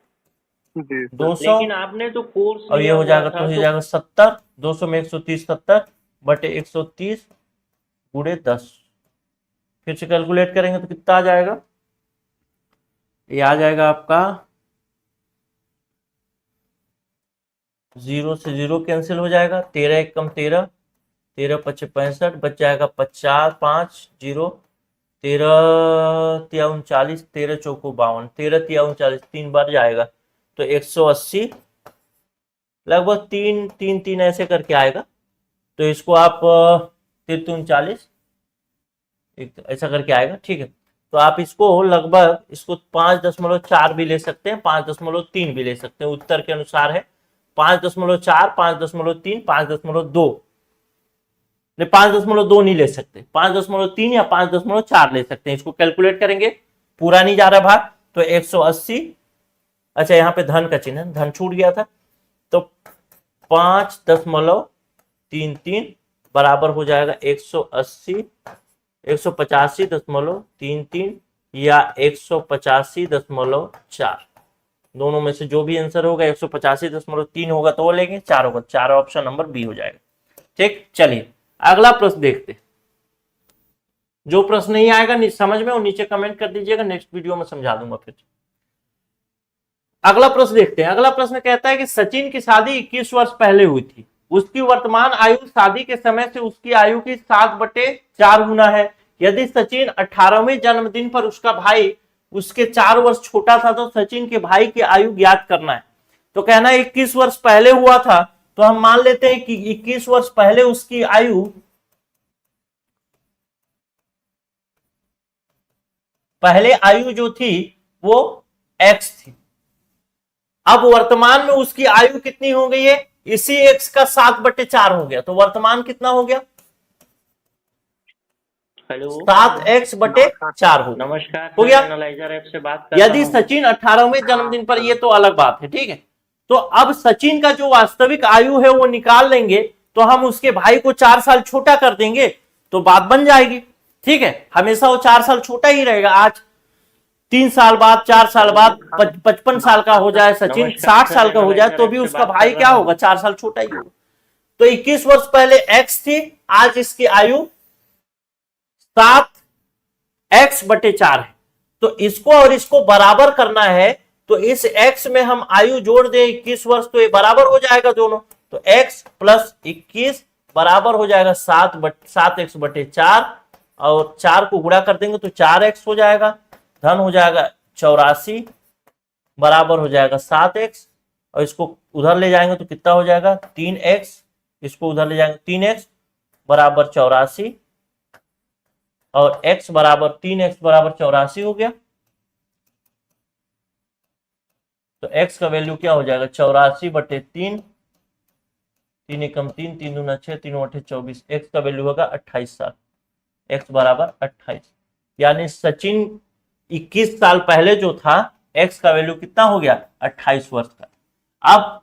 200, लेकिन आपने तो कोर्स और ये हो जाएगा तो हो जाएगा 70, 200 में 130 70 बटे 130 गुड़े 10। फिर से कैलकुलेट करेंगे तो कितना आ जाएगा? ये आ जाएगा आपका 0 से 0 कैंसिल हो जाएगा, 13 एक कम 13, 13 पचे 65, बच जाएगा 50, 5 0, 13 तिया 39, 13 चौको 52, 13 तिया 39, 3 बार जाएगा तो 180 लगभग 3 3 3 ऐसे करके आएगा। तो इसको आप 39 ऐसा करके आएगा, ठीक है। तो आप इसको लगभग इसको 5.4 भी ले सकते हैं, 5.3 भी ले सकते हैं, उत्तर के अनुसार है 5.4, 5.3, 5.2, नहीं 5.2 नहीं ले सकते, 5.3 या 5.4 ले सकते हैं। इसको कैलकुलेट करेंगे, पूरा नहीं जा रहा भाग, तो 180, अच्छा यहाँ पे धन का चिन्ह, धन छूट गया था, तो 5.33 बराबर हो जाएगा 180, 185.33 या 185.4, दोनों में से जो भी आंसर होगा 185.3 होगा तो वो लेंगे, 4 होगा 4, ऑप्शन नंबर बी हो जाएगा। ठीक, चलिए अगला प्रश्न देखते। जो प्रश्न नहीं आएगा समझ में वो नीचे कमेंट कर दीजिएगा, नेक्स्ट वीडियो में समझा दूंगा फिर। अगला प्रश्न देखते हैं। अगला प्रश्न कहता है कि सचिन की शादी 21 वर्ष पहले हुई थी, उसकी वर्तमान आयु शादी के समय से उसकी आयु की 7/4 गुना है। यदि सचिन 18वें जन्मदिन पर उसका भाई उसके 4 वर्ष छोटा था तो सचिन के भाई की आयु ज्ञात करना है। तो कहना है 21 वर्ष पहले हुआ था, तो हम मान लेते हैं कि 21 वर्ष पहले उसकी आयु पहले आयु जो थी वो x थी। अब वर्तमान में उसकी आयु कितनी हो गई है, इसी x का 7/4 हो गया, तो वर्तमान कितना हो गया, हेलो 7x/4 हो नमस्कार, हो गया। एनालाइजर ऐप से बात कर रहा यदि हूं। सचिन 18वें जन्मदिन पर, ये तो अलग बात है, ठीक है। तो अब सचिन का जो वास्तविक आयु है वो निकाल लेंगे, तो हम उसके भाई को 4 साल छोटा कर देंगे तो बात बन जाएगी, ठीक है। हमेशा वो 4 साल छोटा ही रहेगा, आज 3 साल बाद 4 साल बाद 55 साल का हो जाए सचिन, 60 साल का हो जाए तो भी उसका भाई क्या होगा, 4 साल छोटा ही होगा। तो 21 वर्ष पहले x थी, आज इसकी आयु 7x/4 है। तो इसको और इसको बराबर करना है, तो इस x में हम आयु जोड़ दें 21 वर्ष, तो ये बराबर हो जाएगा दोनों, तो x + 21 बराबर हो जाएगा 7x/4, और 4 को गुणा कर देंगे तो 4x हो जाएगा, धन हो जाएगा 84 बराबर हो जाएगा 7x, और इसको उधर ले जाएंगे तो कितना हो जाएगा 3x, इसको उधर ले जाएंगे 3x बराबर 84, और x बराबर 3x बराबर 84 हो गया। तो x का वैल्यू क्या हो जाएगा 84/3, 3 एकम 3, 3 दूना 6, 3 8 24, x का वैल्यू होगा 28 साल, x बराबर 28, यानी सचिन 21 साल पहले जो था x का वैल्यू कितना हो गया 28 वर्ष का। अब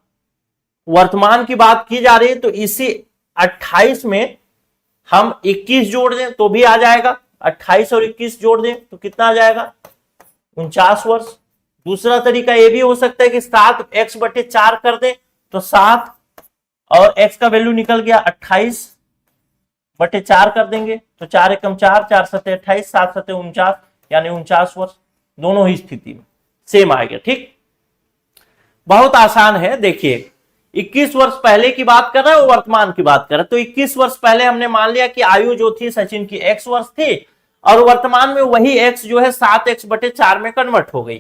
वर्तमान की बात की जा रही है, तो इसी 28 में हम 21 जोड़ दें तो भी आ जाएगा, 28 और 21 जोड़ दें तो कितना आ जाएगा 49 वर्ष। दूसरा तरीका ये भी हो सकता है कि 7x/4 कर दें तो 7, और x का वैल्यू निकल गया 28/4 कर देंगे तो 4 एकम 4, 4 7 28, 7 7 49, यानी 49 वर्ष। दोनों ही स्थिति में सेम आ गया, ठीक। बहुत आसान है, देखिए 21 वर्ष पहले की बात कर रहा है, वर्तमान की बात कर रहा है। तो 21 वर्ष पहले हमने मान लिया कि आयु जो थी सचिन की x वर्ष थी, और वर्तमान में वही x जो है 7x/4 में कन्वर्ट हो गई,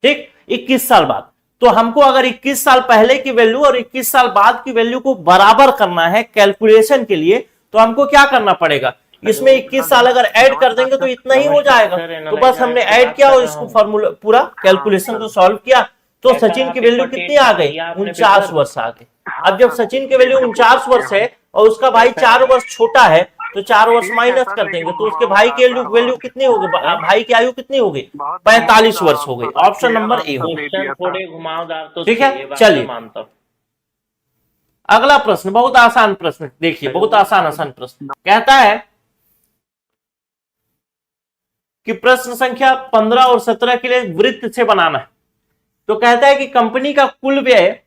ठीक। 21 साल बाद, तो हमको अगर 21 साल पहले की वैल्यू और 21 साल बाद की वैल्यू को बराबर करना है कैलकुलेशन के लिए, तो हमको क्या करना पड़ेगा, इसमें 21 साल अगर ऐड कर देंगे तो इतना ही हो जाएगा। तो बस हमने ऐड किया और इसको फॉर्मूला पूरा कैलकुलेशन को सॉल्व किया, तो सचिन की वैल्यू कितनी आ गई 49 वर्ष आ गई। अब जब सचिन की वैल्यू 49 वर्ष है और उसका भाई 4 वर्ष छोटा है, तो 4 वर्ष माइनस कर देंगे तो उसके भाई की वैल्यू कितनी होगी, भाई की आयु कितनी हो गई 45 वर्ष हो गई। ऑप्शन नंबर ए हो, थोड़े घुमावदार तो ठीक है। चलिए अगला प्रश्न, बहुत आसान प्रश्न, देखिए बहुत आसान प्रश्न कहता है कि प्रश्न संख्या 15 और 17 के लिए वृत्त से बनाना है। तो कहता है कि कंपनी का कुल व्यय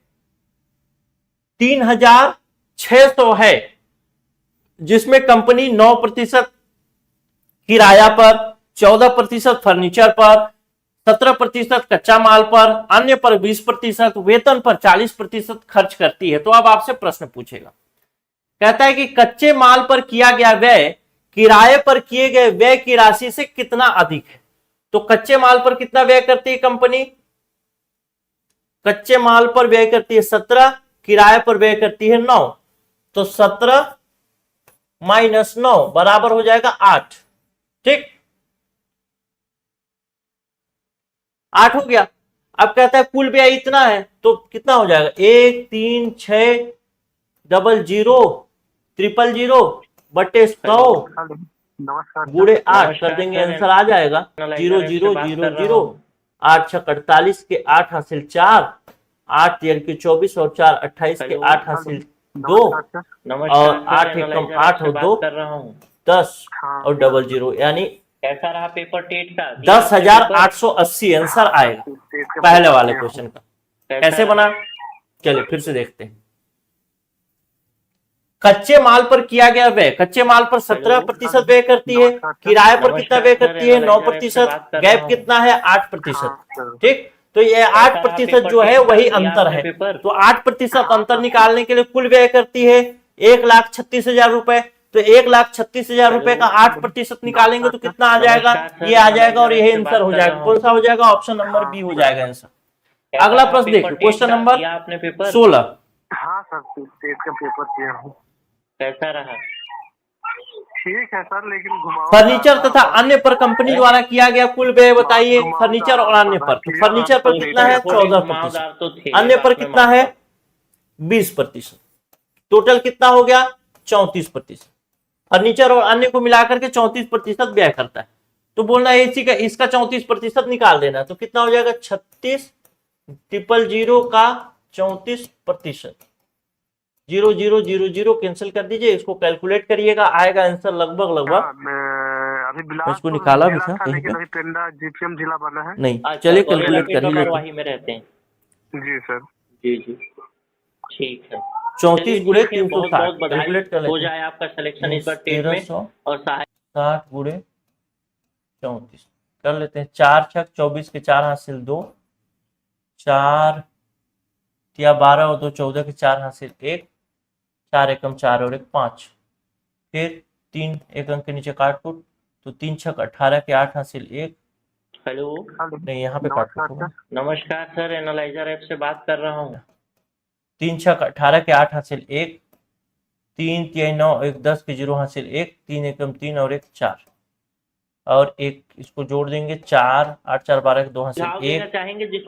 3600 है, जिसमें कंपनी 9% किराया पर, 14% फर्नीचर पर, 17% कच्चा माल पर, अन्य पर 20%, वेतन पर 40% खर्च करती है। तो अब आपसे प्रश्न पूछेगा, कहता है कि कच्चे माल पर किया गया व्यय किराए पर किए गए व्यय की राशि से कितना अधिक है। तो कच्चे माल पर कितना व्यय करती है कंपनी, कच्चे माल पर व्यय करती है 17, किराए पर व्यय करती है 9। तो 17 माइनस 9 बराबर हो जाएगा 8। ठीक, 8 हो गया। अब कहता है कुल व्यय इतना है, तो कितना हो जाएगा 1 3 6 0 0 0 बटे 100 नमस्कार गुणे 8 नमस्कार कर देंगे, सर, आंसर आ जाएगा एनालाइजर 0 ऐप से 0 बात 0 कर रहा 0 हूं। 8 6 48 के 8 हासिल 4, 8 3 के 24 और 4 28 के हेलो। 8 हासिल 2 नमस्कार और सर, 8 एकम एनालाइजर 8 ऐप से और बात 2 कर रहा हूँ। 10 हाँ। और 0 यानी कैसा रहा पेपर टेट का? दिया आपने पेपर? 10,880 आंसर आएगा पहले वाले क्वेश्चन का। कैसे रहा? बना, चलिए फिर से देखते हैं। कच्चे माल पर किया गया व्यय, कच्चे माल पर 17% व्यय करती है, किराए पर कितना व्यय करती है 9%, गैप कितना है 8%। ठीक, तो ये 8% जो है वही अंतर है। तो 8% अंतर निकालने के लिए कुल व्यय करती है 1,36,000 रुपए। तो 1,36,000 रुपए का 8% निकालेंगे तो कितना आ जाएगा, ये आ जाएगा और यही आंसर हो जाएगा। कौन सा हो जाएगा, ऑप्शन नंबर बी हो जाएगा आंसर। अगला प्रश्न देखिए, क्वेश्चन नंबर 16। हाँ सर, टेट का पेपर दिया हूँ। कैसा रहा? ठीक है सर, लेकिन घुमाओ फर्नीचर तथा अन्य पर कंपनी द्वारा किया गया कुल व्यय बताइए। फर्नीचर और अन्य पर, तो फर्नीचर पर कितना है 14%, तो थे अन्य पर कितना है 20%, टोटल कितना हो गया 34%। फर्नीचर और अन्य को मिलाकर के 34% व्यय करता है। तो बोलना है इसी का, इसका 34% निकाल देना, तो कितना हो जाएगा 36,000 का 34%। 0 0 0 0 कैंसिल कर दीजिए, इसको कैलकुलेट करिएगा, आएगा आंसर लगभग अभी बिलासपुर इसको निकाला भी जिला था कहीं लेकिन पे? अभी पेंडा जीपीएम जिला बना है। नहीं, चलिए कैलकुलेट कर ही लेते वही में रहते हैं। जी सर। जी जी, ठीक है। 34 गुणे चलिए, ठीक है, बहुत 360 बधाई कैलकुलेट कर हो लेते जाए आपका सिलेक्शन इस बार टेट में। 1360 और सहायक गुणे 34 कर लेते हैं। 4 6 24 के 4 हासिल 2, 4 या 12 और 2 14 के 4 हासिल 1, 4 एकम 4 और 1 5, फिर 3 एक अंक के नीचे काट कूट, तो 3 6 18 के 8 हासिल 1। हेलो, नहीं, यहाँ पे काट कूट होगा। नमस्कार सर, एनालाइजर ऐप से बात कर रहा हूँ। 3 6 18 के 8 हासिल 1, 3 3 9 1 10 के 0 हासिल 1, 3 एकम 3 और 1 4 और 1 इसको जोड़ देंगे 4 8 4 12 के 2 हासिल 1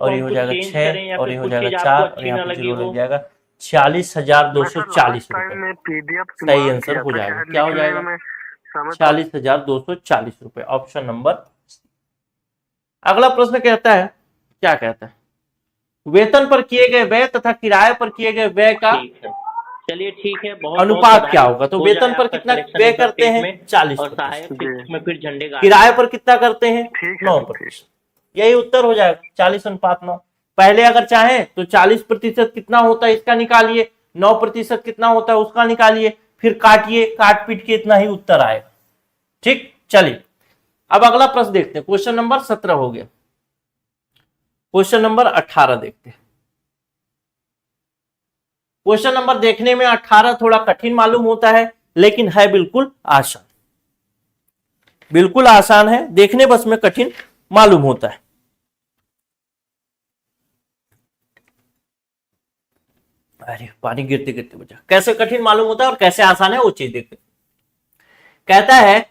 और ये हो जाएगा 6 और ये हो जाएगा 4 और यहाँ पे 0 लग जाएगा 46,240 रुपए। सही आंसर हो जाएगा, क्या हो जाएगा 46,240 रुपए, ऑप्शन नंबर। अगला प्रश्न कहता है, क्या कहता है, वेतन पर किए गए व्यय तथा किराए पर किए गए व्यय का चलिए ठीक है, बहुत अनुपात क्या होगा। तो वेतन पर कितना व्यय करते हैं 40%, में फिर झंडे किराए पर कितना करते हैं 9%। यही उत्तर हो जाएगा 40:9। पहले अगर चाहें तो 40% कितना होता है इसका निकालिए, 9% कितना होता है उसका निकालिए, फिर काटिए, काट पीट के इतना ही उत्तर आएगा। ठीक, चलिए अब अगला प्रश्न देखते हैं। क्वेश्चन नंबर 17 हो गया, क्वेश्चन नंबर 18 देखते हैं। क्वेश्चन नंबर देखने में 18 थोड़ा कठिन मालूम होता है, लेकिन है बिल्कुल आसान, बिल्कुल आसान है, देखने बस में कठिन मालूम होता है। अरे पानी गिरते गिरते बचा, कैसे कठिन मालूम होता है और कैसे आसान है वो चीज देखते हैं। कहता है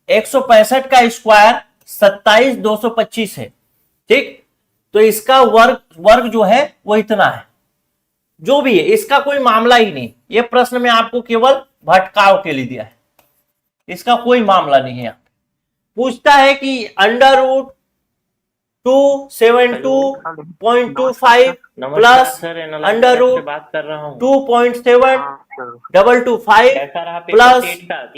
165 का स्क्वायर 27,225 है। ठीक, तो इसका वर्ग जो है वो इतना है। जो भी है इसका कोई मामला ही नहीं, ये प्रश्न में आपको केवल भटकाव के लिए दिया है, इसका कोई मामला नहीं है। पूछता है कि under root 272.25 plus under root 2.725 plus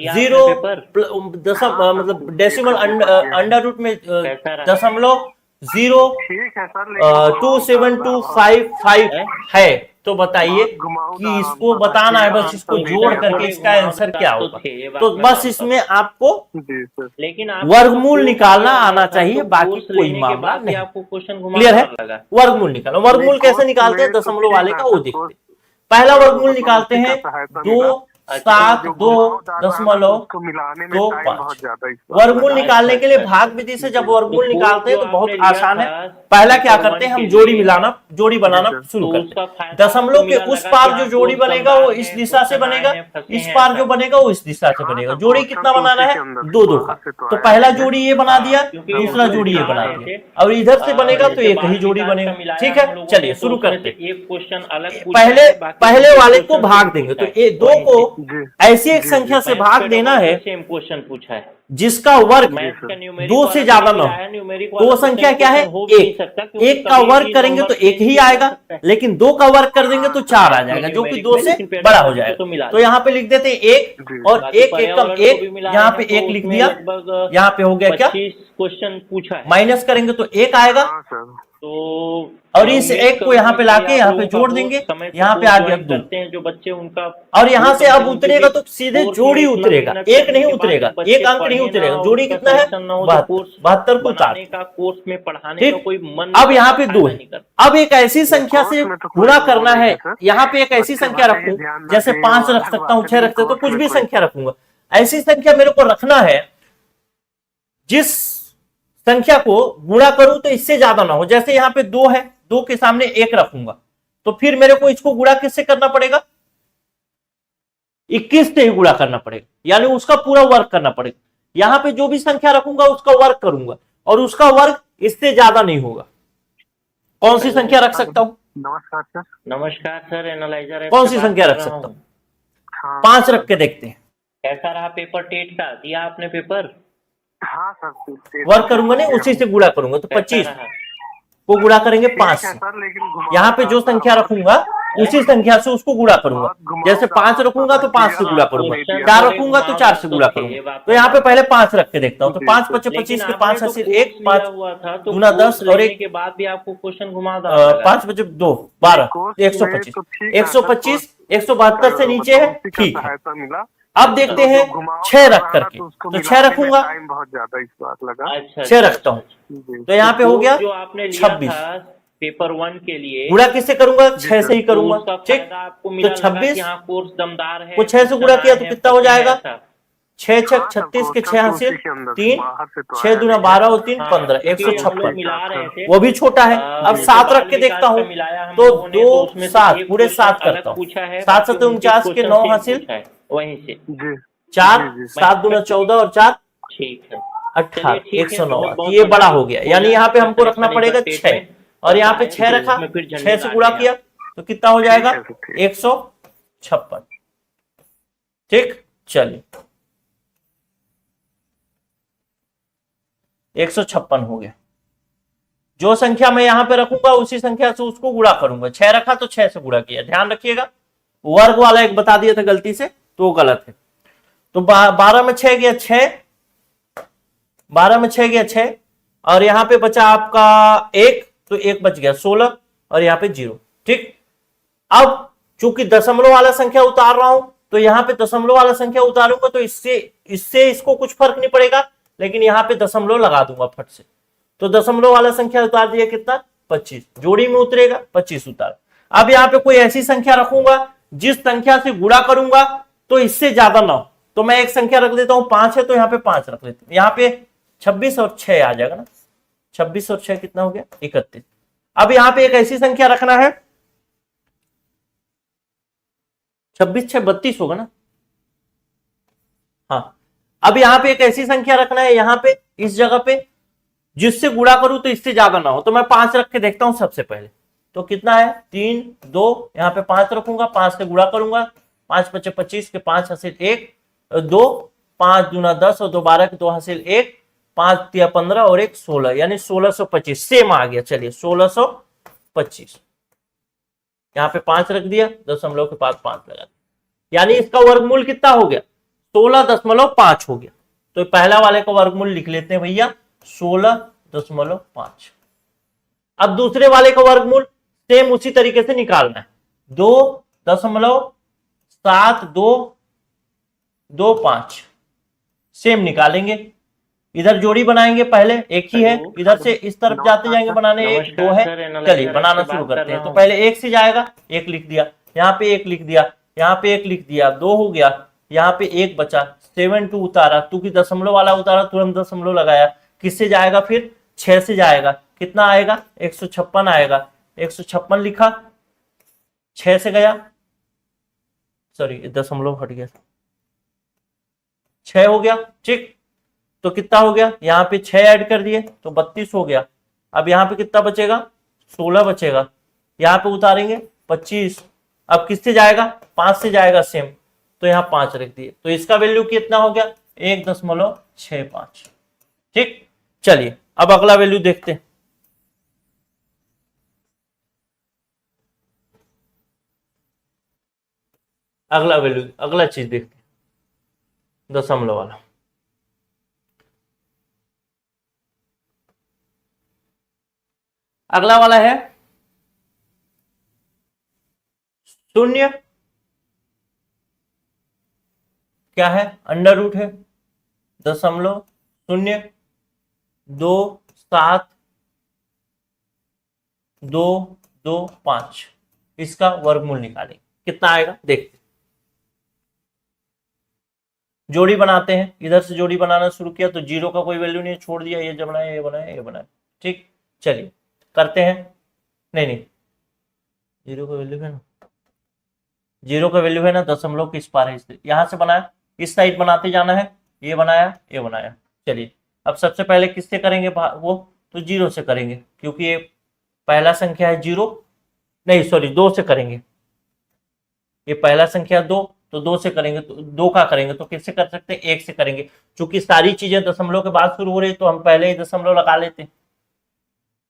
0 मतलब डेसिमल अंडर रूट में 0.27255 है। तो बताइए कि इसको बताना है, बस इसको जोड़ करके इसका आंसर क्या होगा। तो बस इसमें आपको लेकिन वर्गमूल निकालना आना चाहिए, बाकी कोई मामला नहीं। आपको क्वेश्चन क्लियर है? वर्गमूल निकालो। वर्गमूल कैसे निकालते हैं दशमलव वाले का, वो देखते हैं। पहला वर्गमूल निकालते हैं 272.25। वर्गमूल निकालने के लिए भाग विधि से जब वर्गमूल निकालते हैं तो बहुत आसान है। पहला क्या करते हैं, हम जोड़ी बनाना शुरू करते हैं। दशमलव के उस पार जो जोड़ी बनेगा वो इस दिशा से बनेगा, इस पार जो बनेगा वो इस दिशा से बनेगा। जोड़ी कितना बनाना है, 2 का। तो पहला जोड़ी ये बना दिया, दूसरा जोड़ी ये बना दिया, और इधर से बनेगा तो एक ही जोड़ी बनेगा। ठीक है, चलिए शुरू करते हैं। एक क्वेश्चन अलग पहले वाले को भाग देंगे, तो ये 2 को ऐसी एक संख्या से भाग देना है सेम क्वेश्चन पूछा है जिसका वर्ग 2 से ज्यादा ना हो। तो वो संख्या क्या है, 1 का वर्ग करेंगे तो 1 ही आएगा, लेकिन 2 का वर्ग कर देंगे तो 4 आ जाएगा, जो कि 2 से बड़ा हो जाएगा। तो यहाँ पे लिख देते हैं 1 और 1 एकम 1, यहाँ पे 1 लिख दिया। यहाँ पे हो गया क्या, क्वेश्चन पूछा है, माइनस करेंगे तो 1 आएगा। तो और इस 1 को यहाँ पे लाके यहाँ पे जोड़ देंगे, यहाँ पे आ गया 2। जो बच्चे उनका और यहाँ से अब उतरेगा तो सीधे जोड़ी उतरेगा, एक नहीं उतरेगा, एक अंक नहीं उतरेगा। जोड़ी कितना है, 72 को 4 का कोर्स में पढ़ाने का कोई मन। अब यहाँ पे 2 है। अब एक ऐसी संख्या से गुणा करना है, यहाँ पे एक ऐसी संख्या रखूं, जैसे 5 रख सकता हूँ, 6 रख सकता हूँ, कुछ भी संख्या रखूंगा। ऐसी संख्या मेरे को रखना है जिस संख्या को गुणा करूं तो इससे ज्यादा ना हो। जैसे यहाँ पे 2 है, 2 के सामने 1 रखूंगा, तो फिर मेरे को इसको गुणा किससे करना पड़ेगा, 21 से ही गुणा करना पड़ेगा, यानी उसका पूरा वर्ग करना पड़ेगा। यहाँ पे जो भी संख्या रखूंगा उसका वर्ग करूंगा, और उसका वर्ग इससे ज्यादा नहीं होगा। कौन सी संख्या रख सकता हूं? नमस्कार सर। नमस्कार सर, एनालाइजर है। कौन सी संख्या रख सकता हूं? 5 रख के देखते हैं। कैसा रहा पेपर टेट का, दिया आपने पेपर? हाँ सर, वर्ग करूंगा नहीं, उसी से गुणा करूंगा, तो 25 को गुणा करेंगे 5 से। यहाँ पे जो संख्या रखूंगा उसी संख्या से उसको गुणा करूंगा। जैसे 5 रखूंगा तो 5 से गुणा करूंगा, 4 रखूंगा तो 4 से गुणा करूंगा। तो यहाँ पे पहले 5 रख के देखता हूँ। तो 5 × 25 के 5 हासिल 1, 5 गुना 10 और 1 के बाद भी आपको क्वेश्चन घुमा 5 × 2 12, 125, 125, 172 से नीचे है, ठीक है। अब देखते हैं 6 रख करके, तो 6 रखूंगा, बहुत ज्यादा इस बात लगा। 6 रखता हूँ, तो यहाँ पे हो गया 26। पेपर 1 के लिए गुणा किससे करूंगा, 6 से ही करूंगा। ठीक, तो 26 कोर्स दमदार है को 6 से गुणा किया तो कितना हो जाएगा, 6 × 36 के 6 हासिल 3, 6 दूना 12 और 3 15, 156। वो भी छोटा है। अब 7 रख के देखता हूँ, तो 2 7 पूरे 7 करता हूँ। 7 7 49 के 9 हासिल वहीं से 4, 7 दूना 14 और 4 ठीक है 18, 109। ये बड़ा हो गया, यानी यहाँ पे हमको रखना पड़ेगा 6, और यहाँ पे 6 रखा, 6 से गुणा किया तो कितना हो जाएगा, 156। ठीक, चलिए 156 हो गया। जो संख्या मैं यहाँ पे रखूंगा उसी संख्या से उसको गुणा करूंगा। 6 रखा तो 6 से गुणा किया। ध्यान रखिएगा, वर्ग वाला एक बता दिया था गलती से, तो गलत है। तो 12 में 6 गया 6, 12 में 6 गया 6, और यहाँ पे बचा आपका 1, तो 1 बच गया 16, और यहाँ पे 0। ठीक, अब चूंकि दशमलव वाला संख्या उतार रहा हूं, तो यहाँ पे दशमलव वाला संख्या उतारूंगा तो इससे इसको कुछ फर्क नहीं पड़ेगा, लेकिन यहाँ पे दशमलव लगा दूंगा फट से। तो दशमलव वाला संख्या उतार दिया कितना, 25। जोड़ी में उतरेगा 25 उतार। अब यहाँ पे कोई ऐसी संख्या रखूंगा जिस संख्या से गुणा करूंगा तो इससे ज्यादा ना हो। तो मैं एक संख्या रख देता हूं, 5 है तो यहाँ पे 5 रख लेता हूं। यहाँ पे 26 और 6 आ जाएगा ना, 26 और 6 कितना हो गया, 31। अब यहाँ पे एक ऐसी संख्या रखना है, 26 6 32 होगा ना, हाँ। अब यहाँ पे एक ऐसी संख्या रखना है, यहाँ पे इस जगह पे जिससे गुणा करूं तो इससे ज्यादा ना हो। तो मैं 5 रख के देखता हूं सबसे पहले, तो कितना है 3 2, यहाँ पे 5 रखूंगा, 5 से गुणा करूंगा, 5 × 25 के 5 हासिल 1 2, 5 दूना 10 और 2 12 के 2 हासिल 1, 5 तिया 15 और 1 16, यानी 1625 सेम आ गया। चलिए 1625, यहाँ पे 5 रख दिया, दशमलव के बाद 5 लगा दिया, यानी इसका वर्गमूल कितना हो गया, 16.5 हो गया। तो पहला वाले का वर्गमूल लिख लेते हैं भैया, 16.5। अब दूसरे वाले का वर्गमूल सेम उसी तरीके से निकालना है। 2.7225 सेम निकालेंगे। इधर जोड़ी बनाएंगे, पहले एक ही है, इधर से इस तरफ जाते जाएंगे बनाने, एक दो है। चलिए बनाना शुरू करते हैं। तो पहले एक से जाएगा, एक लिख दिया, यहाँ पे एक लिख दिया, यहाँ पे एक लिख दिया, 2 हो गया, यहाँ पे एक बचा, 7 2 उतारा, तू की दशमलव वाला उतारा, तुरंत दशमलव लगाया। किससे जाएगा फिर? 6 से जाएगा, कितना आएगा? 156 आएगा, 156 लिखा, 6 से गया, सॉरी दशमलव हट गया, 6 हो गया। ठीक, तो कितना हो गया? यहाँ पे 6 ऐड कर दिए तो 32 हो गया। अब यहाँ पे कितना बचेगा? 16 बचेगा। यहाँ पे उतारेंगे 25। अब किससे जाएगा? 5 से जाएगा सेम, तो यहाँ 5 रख दिए, तो इसका वैल्यू कितना हो गया? 1.65। ठीक, चलिए अब अगला वैल्यू देखते हैं। अगला वैल्यू, अगला चीज देखते हैं, दशमलव वाला। अगला वाला है 0, क्या है? अंडर रूट है, 0.27225, इसका वर्गमूल निकालेंगे, कितना आएगा देखते। जोड़ी बनाते हैं, इधर से जोड़ी बनाना शुरू किया तो 0 का कोई वैल्यू नहीं, छोड़ दिया, ये बनाया, ये बनाया, ये बनाया। ठीक, चलिए करते हैं। नहीं 0 का वैल्यू है ना, 0 का वैल्यू है ना, दशमलव किस पार है, इसलिए यहां से बनाया, इस साइड बनाते जाना है, ये बनाया, ये बनाया। चलिए अब सबसे पहले किससे करेंगे वो? तो 0 से करेंगे, क्योंकि ये पहला संख्या है 0, नहीं सॉरी 2 से करेंगे, ये पहला संख्या 2, तो 2 से करेंगे, तो 2 का करेंगे तो किससे कर सकते हैं? 1 से करेंगे। चूंकि सारी चीजें दशमलव के बाद शुरू हो रही है तो हम पहले ही दशमलव लगा लेते हैं।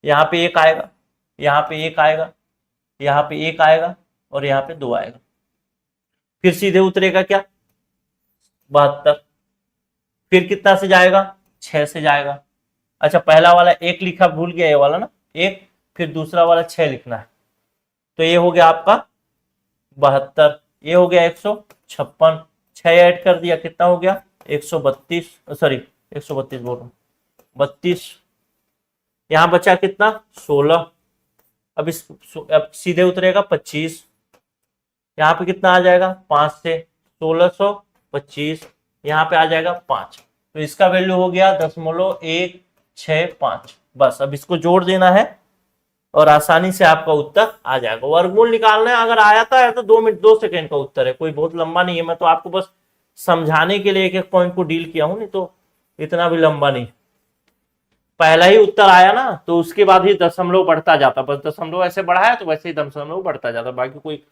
यहाँ पे 1 आएगा, यहाँ पे 1 आएगा, यहाँ पे 1 आएगा, और यहाँ पे 2 आएगा। फिर सीधे उतरेगा क्या? 72। फिर कितना से जाएगा? 6 से जाएगा। अच्छा पहला वाला 1 लिखा, भूल गया ये वाला ना, 1, फिर दूसरा वाला 6 लिखना है, तो ये हो गया आपका 72, ये हो गया 156, 6 ऐड कर दिया, कितना हो गया? 132, सॉरी 132 बोल रहा हूं, 32। यहां बचा कितना? 16। अब अब सीधे उतरेगा 25, यहाँ पे कितना आ जाएगा? 5 से 1625, यहाँ पे आ जाएगा 5, तो इसका वैल्यू हो गया 0.165। बस अब इसको जोड़ देना है और आसानी से आपका उत्तर आ जाएगा। वर्गमूल निकालना है, अगर आता है तो 2 मिनट 2 सेकंड का उत्तर है, कोई बहुत लंबा नहीं है। मैं तो आपको बस समझाने के लिए एक एक पॉइंट को डील किया हूं, नहीं तो इतना भी लंबा नहीं। पहला ही उत्तर आया ना, तो उसके बाद ही दशमलव बढ़ता जाता, बस दशमलव ऐसे बढ़ाया तो वैसे ही दशमलव बढ़ता जाता, बाकी कोई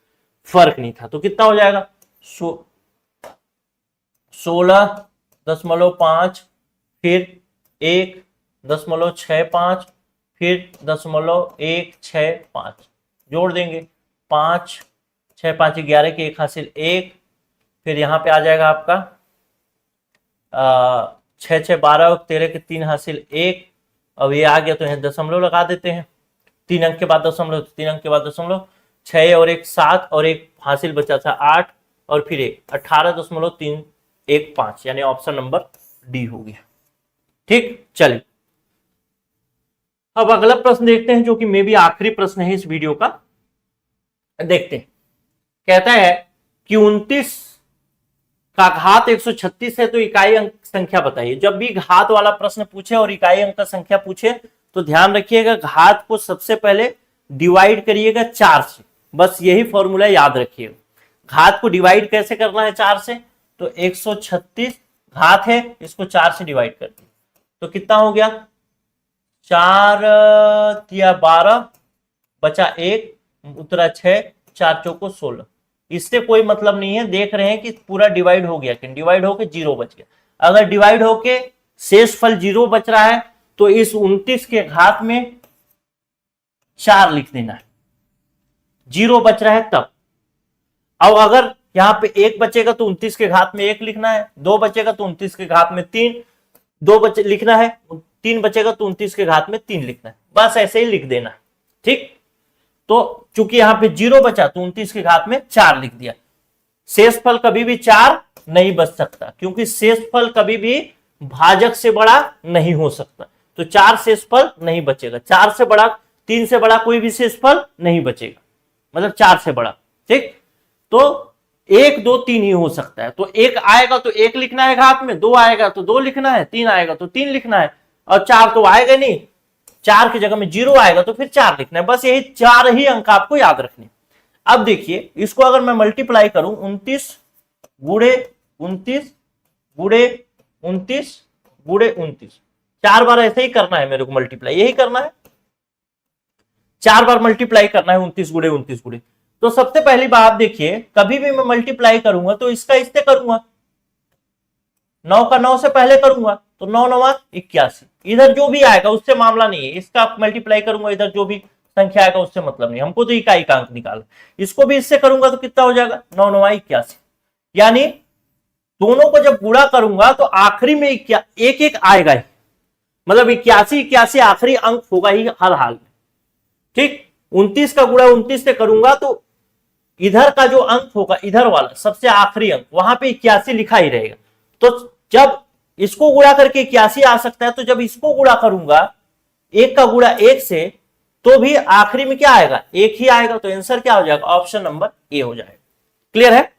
फर्क नहीं था। तो कितना हो जाएगा? 16.5, फिर 1.65, फिर 0.165, जोड़ देंगे 5 6 5 11 के 1 हासिल 1, फिर यहाँ पे आ जाएगा आपका 6 6 12 13 के 3 हासिल 1। अब ये आ गया तो यहाँ दशमलव लगा देते हैं, 3 अंक के बाद दशमलव, 3 अंक के बाद दशमलव, 6 और 1 7, और 1 हासिल बचा था 8, और फिर 1 18.315, यानी ऑप्शन नंबर डी हो गया। ठीक, चलिए अब अगला प्रश्न देखते हैं, जो कि मे भी आखिरी प्रश्न है इस वीडियो का। देखते हैं, कहता है कि 29 का घात 136 है, तो इकाई अंक संख्या बताइए। जब भी घात वाला प्रश्न पूछे और इकाई अंक का संख्या पूछे तो ध्यान रखिएगा, घात को सबसे पहले डिवाइड करिएगा 4 से, बस यही फॉर्मूला याद रखिएगा। घात को डिवाइड कैसे करना है 4 से? तो 136 घात है, इसको 4 से डिवाइड कर दिए तो कितना हो गया? 4 या 12, बचा 1, उतरा 6, 4 चौको 16। इससे कोई मतलब नहीं है, देख रहे हैं कि पूरा डिवाइड हो गया कि डिवाइड होके 0 बच गया। अगर डिवाइड होके शेष फल 0 बच रहा है तो इस 29 के घात में 4 लिख देना है, 0 बच रहा है तब। अब अगर यहां पे 1 बचेगा तो 29 के घात में 1 लिखना है, 2 बचेगा तो 29 के घात में 3, 2 लिखना है, 3 बचेगा तो 29 के घात में 3 लिखना है, बस ऐसे ही लिख देना। ठीक, तो चूंकि यहाँ पे 0 बचा तो 29 की घात में 4 लिख दिया। शेषफल कभी भी 4 नहीं बच सकता, क्योंकि शेषफल कभी भी भाजक से बड़ा नहीं हो सकता, तो 4 शेषफल नहीं बचेगा। 4 से बड़ा, 3 से बड़ा कोई भी शेषफल नहीं बचेगा, मतलब 4 से बड़ा। ठीक, तो 1 2 3 ही हो सकता है। तो 1 आएगा तो 1 लिखना है घात में, 2 आएगा तो 2 लिखना है, 3 आएगा तो 3 लिखना है, और 4 तो आएगा नहीं, 4 की जगह में 0 आएगा तो फिर 4 लिखना है। बस यही 4 ही अंक आपको याद रखने। अब देखिए, इसको अगर मैं मल्टीप्लाई करूं, 29 गुणे 29 गुणे 29 गुणे 29, 4 बार ऐसे ही करना है मेरे को मल्टीप्लाई, यही करना है, 4 बार मल्टीप्लाई करना है 29 गुणे 29 गुणे। तो सबसे पहली बात देखिए, कभी भी मैं मल्टीप्लाई करूंगा तो इसका इससे करूंगा, 9 का 9 से पहले करूंगा, तो 9 9 81। इधर जो भी आएगा उससे मामला नहीं है, इसका मल्टीप्लाई करूंगा, इधर जो भी संख्या आएगा उससे मतलब नहीं, हमको तो इकाई का अंक निकालना। इसको भी इससे करूंगा तो कितना हो जाएगा, 9 9 81। यानी दोनों को जब गुणा करूंगा तो आखिरी में एक एक आएगा ही, मतलब 81 81 आखिरी अंक होगा ही हर हाल में। ठीक, 29 का गुणा 29 से करूंगा तो इधर का जो अंक होगा, इधर वाला सबसे आखिरी अंक, वहां पे 81 लिखा ही रहेगा। तो जब इसको गुणा करके 81 आ सकता है, तो जब इसको गुणा करूंगा 1 का गुणा 1 से, तो भी आखिरी में क्या आएगा, 1 ही आएगा। तो आंसर क्या हो जाएगा, ऑप्शन नंबर ए हो जाएगा। क्लियर है।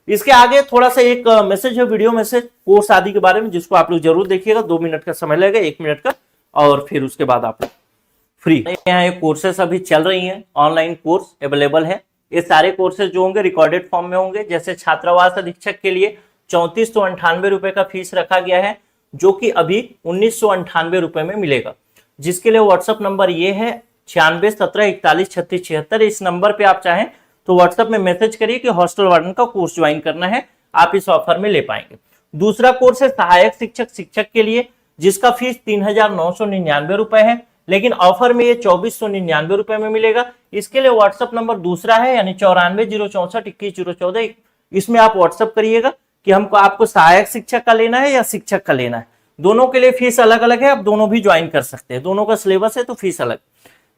इसके आगे थोड़ा सा एक मैसेज है, वीडियो मैसेज कोर्स आदि के बारे में, जिसको आप लोग जरूर देखिएगा। 2 मिनट का समय लगेगा, 1 मिनट का, और फिर उसके बाद आप लोग फ्री। यहाँ ये कोर्सेस अभी चल रही हैं, ऑनलाइन कोर्स अवेलेबल है। ये सारे कोर्सेज जो होंगे रिकॉर्डेड फॉर्म में होंगे। जैसे छात्रावास अधीक्षक के लिए 3498 रुपए का फीस रखा गया है, जो कि अभी 1998 रुपए में मिलेगा। जिसके लिए व्हाट्सएप नंबर ये है 9617413676। इस नंबर पे आप चाहें तो व्हाट्सएप में मैसेज करिए कि हॉस्टल वार्डन का कोर्स ज्वाइन करना है, आप इस ऑफर में ले पाएंगे। दूसरा कोर्स है सहायक शिक्षक शिक्षक के लिए, जिसका फीस 3999 रुपए है, लेकिन ऑफर में ये 2499 रुपए में मिलेगा। इसके लिए व्हाट्सएप नंबर दूसरा है, यानी 9406412014। इसमें आप व्हाट्सएप करिएगा कि हमको आपको सहायक शिक्षक का लेना है या शिक्षक का लेना है। दोनों के लिए फीस अलग अलग है, आप दोनों भी ज्वाइन कर सकते हैं, दोनों का सिलेबस है तो फीस अलग।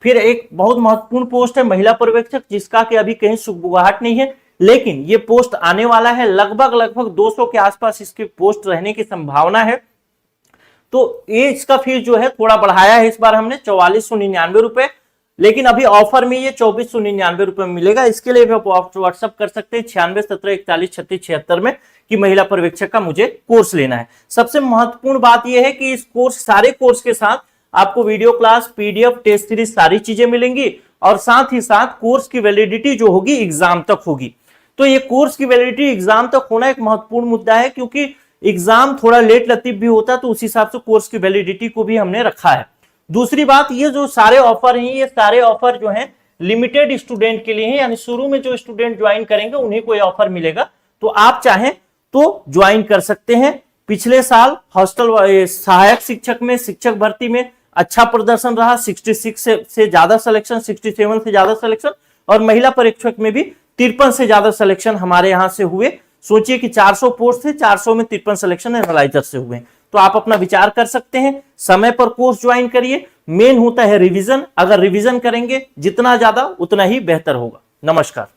फिर एक बहुत महत्वपूर्ण पोस्ट है महिला पर्यवेक्षक, जिसका कि अभी कहीं सुगबुगाहट नहीं है, लेकिन ये पोस्ट आने वाला है। लगभग 200 के आसपास इसकी पोस्ट रहने की संभावना है। तो ये इसका फीस जो है थोड़ा बढ़ाया है इस बार हमने, 4499 रुपए, लेकिन अभी ऑफर में ये 2499 रुपए में मिलेगा। इसके लिए भी आप व्हाट्सअप कर सकते हैं 9617413676 में कि महिला पर्यवेक्षक का मुझे कोर्स लेना है। सबसे महत्वपूर्ण बात यह है कि इस कोर्स, सारे कोर्स के साथ आपको video class, PDF, test series सारी चीजें मिलेंगी, और साथ ही साथ कोर्स की वैलिडिटी जो होगी एग्जाम तक होगी। तो ये कोर्स की वैलिडिटी एग्जाम तक होना एक महत्वपूर्ण मुद्दा है, क्योंकि एग्जाम थोड़ा लेट लतीफ भी होता है, तो उस हिसाब से कोर्स की वैलिडिटी को भी हमने रखा है। दूसरी बात, ये जो सारे ऑफर हैं, ये सारे ऑफर जो हैं लिमिटेड स्टूडेंट के लिए हैं, यानी शुरू में जो स्टूडेंट ज्वाइन करेंगे उन्हीं को ये ऑफर मिलेगा। तो आप चाहें तो ज्वाइन कर सकते हैं। पिछले साल हॉस्टल सहायक शिक्षक में, शिक्षक भर्ती में अच्छा प्रदर्शन रहा, 66 से ज्यादा सिलेक्शन, 67 से ज्यादा सिलेक्शन, और महिला परीक्षक में भी 53 से ज्यादा सिलेक्शन हमारे यहां से हुए। सोचिए कि 400 पोस्ट थे, 400 में 53 सिलेक्शन एनालाइजर से हुए। तो आप अपना विचार कर सकते हैं, समय पर कोर्स ज्वाइन करिए। मेन होता है रिवीजन, अगर रिवीजन करेंगे जितना ज्यादा उतना ही बेहतर होगा। नमस्कार।